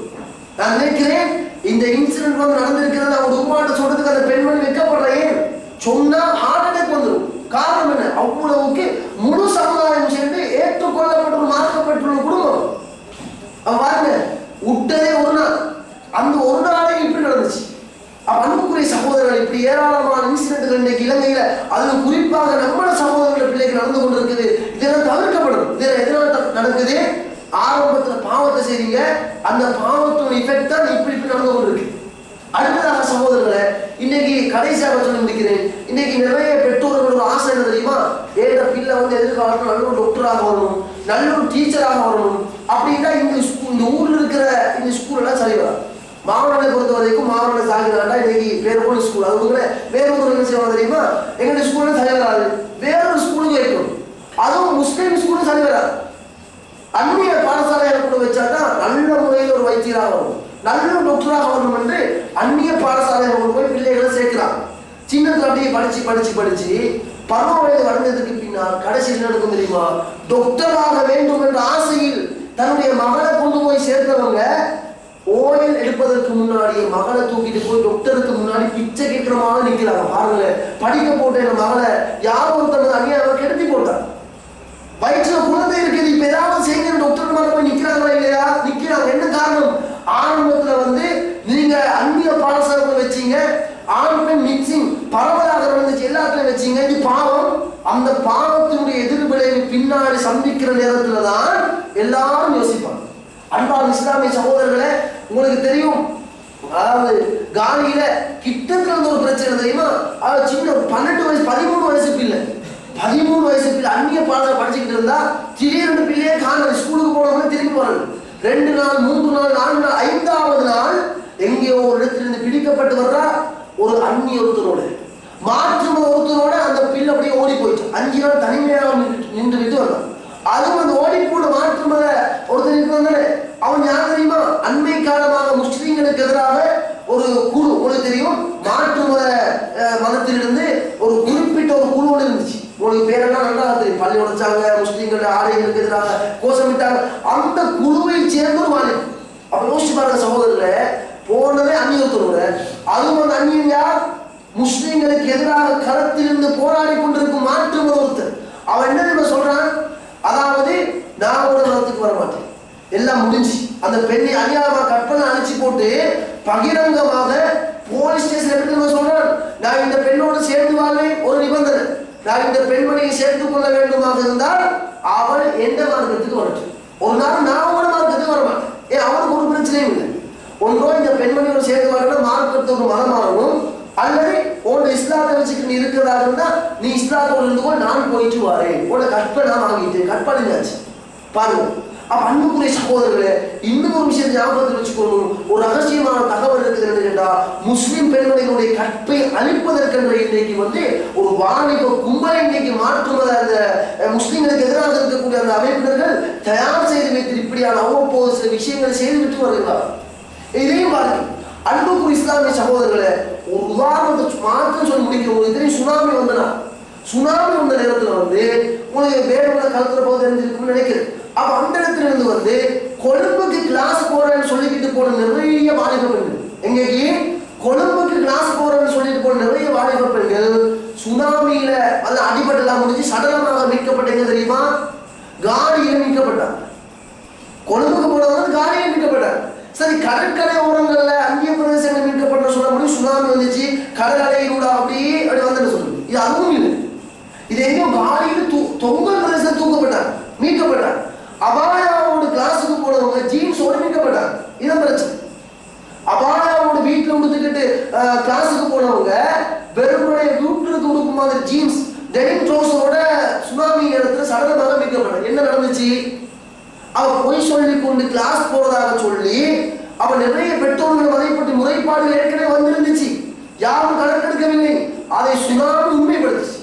நான் நினைக்கிறேன் இந்த இன்சிடென்ட் வந்து நடந்திருக்கிறது அவங்க உருவாட்ட சொல்றதுக்கு அந்த பெண்மணி வைக்கப்படுறேன் சொன்னா ஹார்ட் அட்டாக் வந்துடும். காரணம் என்ன, அவ்வளவுக்கு முழு சமுதாயம் சேர்ந்து ஏற்றுக்கொள்ளப்பட்ட ஒரு மார்க்கப்பட்ட ஒரு குடும்பம். அவன் பாருங்க விட்டதே ஒரு நாள், அந்த ஒரு நாளே இப்படி நடந்துச்சு. அன்புக்குரிய சகோதரர்கள், இப்படி ஏராளமான இன்சிடென்ட்கள் இன்னைக்கு இலங்கையில, அதுவும் குறிப்பாக நம்மள சகோதரர்கள் பிள்ளைக்கு நடந்து கொண்டிருக்குது. இதெல்லாம் தவிர்க்கப்படும். இதெல்லாம் எதனால நடக்குது, ஆரம்பத்துல பாவத்தை செய்றீங்க, அந்த பாவத்தோட எஃபெக்ட் தான் இப்படி நடந்து கொண்டிருக்கு. அடுத்ததாக சகோதரர்களை, இன்னைக்கு கடைசியாக சொல்லி முடிக்கிறேன். இன்னைக்கு நிறைய பெற்றோர்களோட ஆசை என்ன தெரியுமா, ஏழை பிள்ளை வந்து எதிர்காலத்தில் நல்ல ஒரு டாக்டராக வரணும், நல்ல ஒரு டீச்சராக வரணும் அப்படின்னா இந்த ஊர்ல இருக்கிற இந்த ஸ்கூல் எல்லாம் சரி வராது. மாவட்டத்தை பொறுத்த வரைக்கும் மாவட்ட சாகினாண்டா இன்னைக்கு வேற ஒரு ஸ்கூல், அது கூட வேற ஒரு என்ன செய்வாங்க தெரியுமா, எங்களுடைய ஸ்கூல்ல சரி வராது, வேற ஒரு ஸ்கூலுக்கு வைக்கணும். அதுவும் முஸ்லீம் ஸ்கூலும் சரி வராது. அந்நிய பாடசாலைகளை கூட வச்சாதான் நல்ல முறையில் ஒரு வைத்தியராக வரும், நல்ல டாக்டராக வரணும் என்று அந்நிய பாடசாலைகளை போய் பிள்ளைகளை சேர்க்கிறாங்க. சின்னத்துல அப்படியே படிச்சு பருவ வயது வளர்ந்ததுக்கு பின்னால் கடைசியில் நடக்கும் தெரியுமா, டாக்டராக வேண்டும் என்ற ஆசையில் தன்னுடைய மகளை கொண்டு போய் சேர்ந்தவங்க ஓயல் எடுப்பதற்கு முன்னாடி மகளை தூக்கிட்டு போய் டாக்டருக்கு முன்னாடி பிச்சை கேட்கிற மாதிரி நிற்கிறாங்க. பாருங்க, படிக்க போட்ட என் மகளை யார் ஒருத்தர் அநியாயம் கெடுத்தி போட்டார். வயிற்றுல குழந்தை இருக்குது, இப்ப ஏதாவது செய்ய டாக்டர் மேல போய் நிக்கிறாங்களா இல்லையா, நிக்கிறாங்க. என்ன காரணம், ஆரம்பத்துல வந்து நீங்க அந்நிய பாடசாலை வச்சீங்க, ஆண் பெண் மிக்சிங் பரவலாக நடந்துச்சு, எல்லாத்துலயும் வச்சீங்க. இது பாவம். அந்த பாவத்தினுடைய எதிர்விளைவு பின்னாடி சந்திக்கிற நேரத்துலதான் எல்லாரும் யோசிப்பாங்க. அன்பான இஸ்லாமிய சகோதரர்களே, உங்களுக்கு தெரியும், அதாவது காலியில கிட்டத்துல ஒரு பிரச்சனை தெரியுமா, சின்ன 12 வயசு 13 வயசு பிள்ளை, 13 வயசு பிள்ளை அந்நிய பாடத்தை படிச்சுக்கிட்டு இருந்தா திடீர்னு பிள்ளையே காணல. ஸ்கூலுக்கு போனவங்க திரும்பி போறாங்க. 2 நாள் 3 நாள் 4 நாள் 5வது நாள் எங்கேயோ ஒரு இடத்திலிருந்து பிடிக்கப்பட்டு வர்றா ஒரு அந்நிய ஒருத்தரோட, மாற்று ஒருத்தரோட அந்த பிள்ளை அப்படியே ஓடி போயிட்டு 5 நாள் தனிமையாக நின்று விட்டு வந்தான். அதுவும் அந்த ஓடி போன மாற்று மத ஒருத்தர் இருக்கிறாங்களே, அவன் யார் தெரியுமா, அண்மை காலமாக முஸ்லீம்களுக்கு எதிராக ஒரு குழு, உங்களுக்கு தெரியும், மாற்று மதத்திலிருந்து ஒரு குறிப்பிட்ட ஒரு குழு ஒன்று இருந்துச்சு. உங்களுக்கு பேரெல்லாம் நல்லா தெரியும், பள்ளி உடைச்சாங்க, முஸ்லீம்கள் ஆலயங்களுக்கு எதிராக கோஷமிட்டாங்க. அந்த குழுவை சேர்ந்து ஒரு வாலிபன். அப்ப யோசிச்சு பாருங்க சகோதரர்களே, போனதே அந்நியத்தோட, அதுவும் அந்த அந்நியன் யார், முஸ்லீம்களுக்கு எதிராக களத்திலிருந்து போராடி கொண்டிருக்கும் மாற்று மத ஒருத்தர். அவன் என்ன சொல்றான், அதாவது நான் ஒரு மதத்துக்கு வர மாட்டேன், எல்லாம் முடிஞ்சு. அந்த பெண்ணை அநியாயமா கற்பனை அழிச்சு போட்டு பகிரங்கமாக போலீஸ் ஸ்டேஷன் எப்படி சொல்றான், நான் இந்த பெண்ணோடு சேர்ந்து வாழ்வேன், ஒரு நிபந்தனை, நான் இந்த பெண்மணியை சேர்த்துக் கொள்ள வேண்டுமாக இருந்தால் அவள் எந்த மார்க்கத்துக்கு வரட்டும். ஒரு நாள் நான் ஒரு மார்க்கத்துக்கு வர மாட்டேன், அவனுக்கு ஒரு பிரச்சனையும் இல்லை. ஒன்றோ இந்த பெண்மணியோட சேர்ந்து வரணும், மார்க்கத்தை ஒரு மதம் மாறணும், அல்லது உன் இஸ்லாத்தை வச்சுட்டு நீ இருக்கிறதா இருந்தா நீ இஸ்லாத்தோடு இருந்து கூட நான் போயிட்டு வரேன், உன்னை கற்பனை வாங்கிட்டு கற்பனையாச்சு. பாருங்க, அப்ப அன்புக்குரிய சகோதரர்களே, இன்னும் ஒரு விஷயத்தை ஞாபகத்தில் வச்சுக்கணும். ஒரு ரகசியமான தகவல் இருக்குது கேட்டா, முஸ்லிம் பெண்மணிகளுடைய கற்பை அழிப்பதற்கென்ற இன்றைக்கு வந்து ஒரு வாணிப கும்பலை இன்னைக்கு மாற்றுவத அந்த முஸ்லிம்களுக்கு எதிராக இருக்கக்கூடிய அந்த அமைப்பினர்கள் தயார் செய்து வைத்து இப்படியான அவ்வப்போது சில விஷயங்களை செய்துவிட்டு வருகிறார். இதையும் பாருங்க அன்புக்குரிய இஸ்லாமிய சகோதரர்களே, ஒரு உதாரணத்தை மாற்றம் சொல்லி முடிக்கிறோம். உங்களுக்கு தெரியும், சுனாமி வந்தனா, சுனாமி வந்த நேரத்துல வந்து உங்களுக்கு வேறு கலத்துல போது தெரிஞ்சிருக்குன்னு நினைக்கிறேன். அப்ப அந்த இடத்துல இருந்து வந்து கொழும்புக்கு கிளாஸ் போறேன்னு சொல்லிக்கிட்டு போன நிறைய வாலிப பெண்கள், எங்கேக்கு கொழும்புக்கு கிளாஸ் போறேன்னு சொல்லிட்டு போன நிறைய வாலிப பெண்கள் சுனாமியில அது அடிபட்டெல்லாம் முடிஞ்சு சடலமாக மீட்கப்பட்ட எங்க தெரியுமா, காடியில மீட்கப்பட்டாங்க. கொழும்புக்கு போனவங்க காடியில மீட்கப்பட்டாங்க. சரி, கடற்கரை ஓரங்கள்ல அந்நிய பிரதேசங்கள் மீட்கப்பட்ட சொல்ல முடியும், சுனாமி வந்துச்சு கடல் அலையிலூட அப்படி அப்படி வந்து சொல்லுங்க, இது அதுவும் இல்லை. இது எங்கேயும் காலையில் தொங்கல் பிரதேசம் தூக்கப்பட்டார், மீட்கப்பட்டார். அபாயாவோட கிளாஸுக்கு போனவங்க ஜீன்ஸோட மீட்கப்பட்டார். இதான் பிரச்சனை. அபாயாவோட வீட்டுல உடுத்துக்கிட்டு கிளாஸுக்கு போனவங்க வெறுமனைய வீட்டுக்கு உடுக்கும் மாதிரி ஜீன்ஸ் டெனிம் ட்ரௌசரோட சுனாமி இடத்துல சடலமாக மீட்கப்பட்டார். என்ன நடந்துச்சு? அவ பொய் சொல்லி கொண்டு கிளாஸ் போறதாக சொல்லி அவ நிறைய பெற்றோர்கள் வதைப்பட்டு முறைப்பாடு ஏற்கனவே வந்திருந்துச்சு, யாரும் கணக்கெடுக்கவில்லை. அதை சுனாமி உண்மைப்படுத்துச்சு.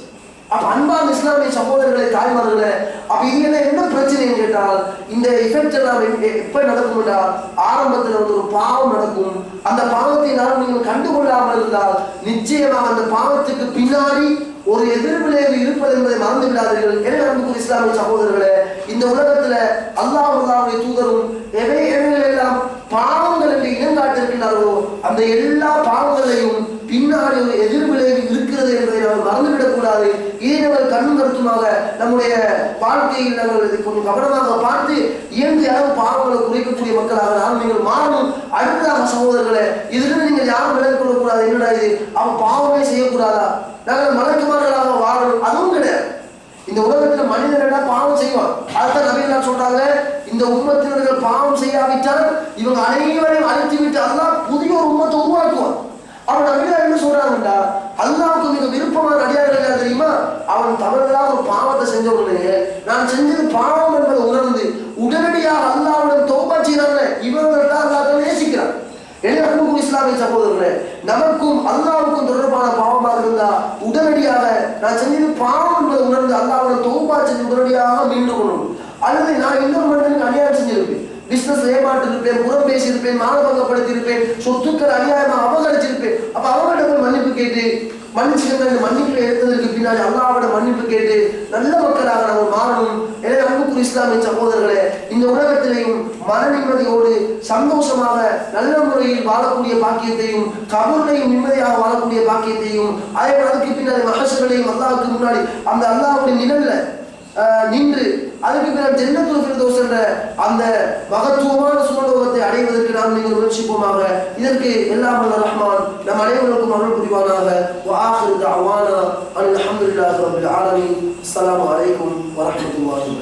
அப்ப அன்பான இஸ்லாமிய சகோதரர்களை, தாய்மார்களே, அப்ப இது என்ன பிரச்சனைன்னு கேட்டால், இந்த எஃபெக்ட் எல்லாம் எப்ப நடக்கும் என்றால், ஆரம்பத்தில் வந்து ஒரு பாவம் நடக்கும். அந்த பாவத்தை யாரும் நீங்கள் கண்டுகொள்ளாமல் இருந்தால் நிச்சயமாக அந்த பாவத்துக்கு பின்னாடி ஒரு எதிர்விளைவு இருப்பது என்பதை மறந்து விடாதீர்கள். எனவே அன்புக்குரிய இஸ்லாமிய சகோதரர்களே, இந்த உலகத்துல அல்லாஹ்வுடைய தூதரும் எவைகளெல்லாம் பாவங்கள் என்று இனங்காட்டிருக்கிறார்களோ அந்த எல்லா பாவங்களையும் பின்னாடி ஒரு எதிர்விளைவு இருக்கிறது என்பதை நாங்கள் மறந்துவிடக் கூடாது. இதை நாங்கள் கண்ணும் கருத்துமாக நம்முடைய வாழ்க்கையில் நாங்கள் கொஞ்சம் கவனமாக பார்த்து இயற்கை அளவு பாவங்களை குறைக்கக்கூடிய மக்களாக நாம் நீங்கள் மாறணும். அடுத்ததாக சகோதரர்களே, இதிலிருந்து நீங்கள் யாரும் விலகிக் கொள்ளக்கூடாது. என்னடா இது, அவன் பாவமே செய்யக்கூடாதா, நாங்கள் மலக்குமார்களாக வாழணும், அதுவும் கிடையாது. இந்த உலகத்துல மனிதர்கள் பாவம் செய்வான். அதுதான் நபிகள் சொல்றாங்க, இந்த உம்மத்தினர்கள் பாவம் செய்யாவிட்டால் இவங்க அனைவரையும் அழித்து விட்டு அல்லாஹ் புதிய ஒரு உம்மத்தை உருவாக்குவான். அவன் நபிகள் என்ன சொல்றாங்கடா, அல்லாஹ்வுக்கு மிக விருப்பமான அடியார்கள் யார் தெரியுமா? அவன் தவறுதலாக ஒரு பாவத்தை செஞ்சவனே, நான் செஞ்சது பாவம் என்பதை உணர்ந்து உடனடியாக அல்லாஹ்வுடன் தௌபா செய்யறாங்க. இவர்கள் தான் அல்லாஹ்வை நேசிக்கிறான். எனவே அன்புக்குரிய இஸ்லாமிய சகோதரர்களே, நமக்கும் அல்லாஹ்வுக்கும் தொடர்பான பாவமாக இருந்தா உடனடியாக நான் செஞ்சது பாவம் என்பதை உணர்ந்து அல்லாஹ்வுடன் தௌபா செஞ்சு உடனடியாக மீண்டு கொள்ளணும். அல்லது நான் இன்னொரு மனிதனுக்கு அநியாயம் செஞ்சிருப்பேன், பிசினஸ் ஏமாற்றி இருப்பேன், புறம் பேசி இருப்பேன், மானபங்கப்படுத்தி இருப்பேன், சொத்துக்கள் அநியாயமாக அபகரிச்சிருப்பேன். அப்ப அவங்கள்ட்ட போய் மன்னிப்பு கேட்டு மன்னிச்சுங்க, இந்த மன்னிப்பு எடுத்ததற்கு பின்னாடி அல்லாஹ்வோட மன்னிப்பு கேட்டு நல்ல மக்களாக நாங்கள் மாறணும். எனவே அன்புக்குரிய இஸ்லாமிய சகோதரர்களே, இந்த உலகத்திலேயும் மன நிம்மதியோடு சந்தோஷமாக நல்ல முறையில் வாழக்கூடிய பாக்கியத்தையும், கபூர்லையும் நிம்மதியாக வாழக்கூடிய பாக்கியத்தையும், அதே அதுக்கு பின்னாடி மகசர்களையும் அல்லாஹ்வுக்கு முன்னாடி அந்த அல்லாஹ்வுடைய நிழல்ல நின்று அதுக்கு பின்னால் ஜன்னத்துல் ஃபிர்தௌஸ் என்ற அந்த மகத்துவமான சுவர்க்கத்தை அடைவதற்கு நாம் நீங்கள் முயற்சிப்போமாக. இதற்கு எல்லாம் வல்ல ரஹ்மான் நம் அனைவருக்கும் அருள் புரிவானாக. வ ஆகிரு தஅவானா அல்ஹம்துலில்லாஹி ரப்பில் ஆலமீன். அஸ்ஸலாமு அலைக்கும் வ ரஹ்மத்துல்லாஹி.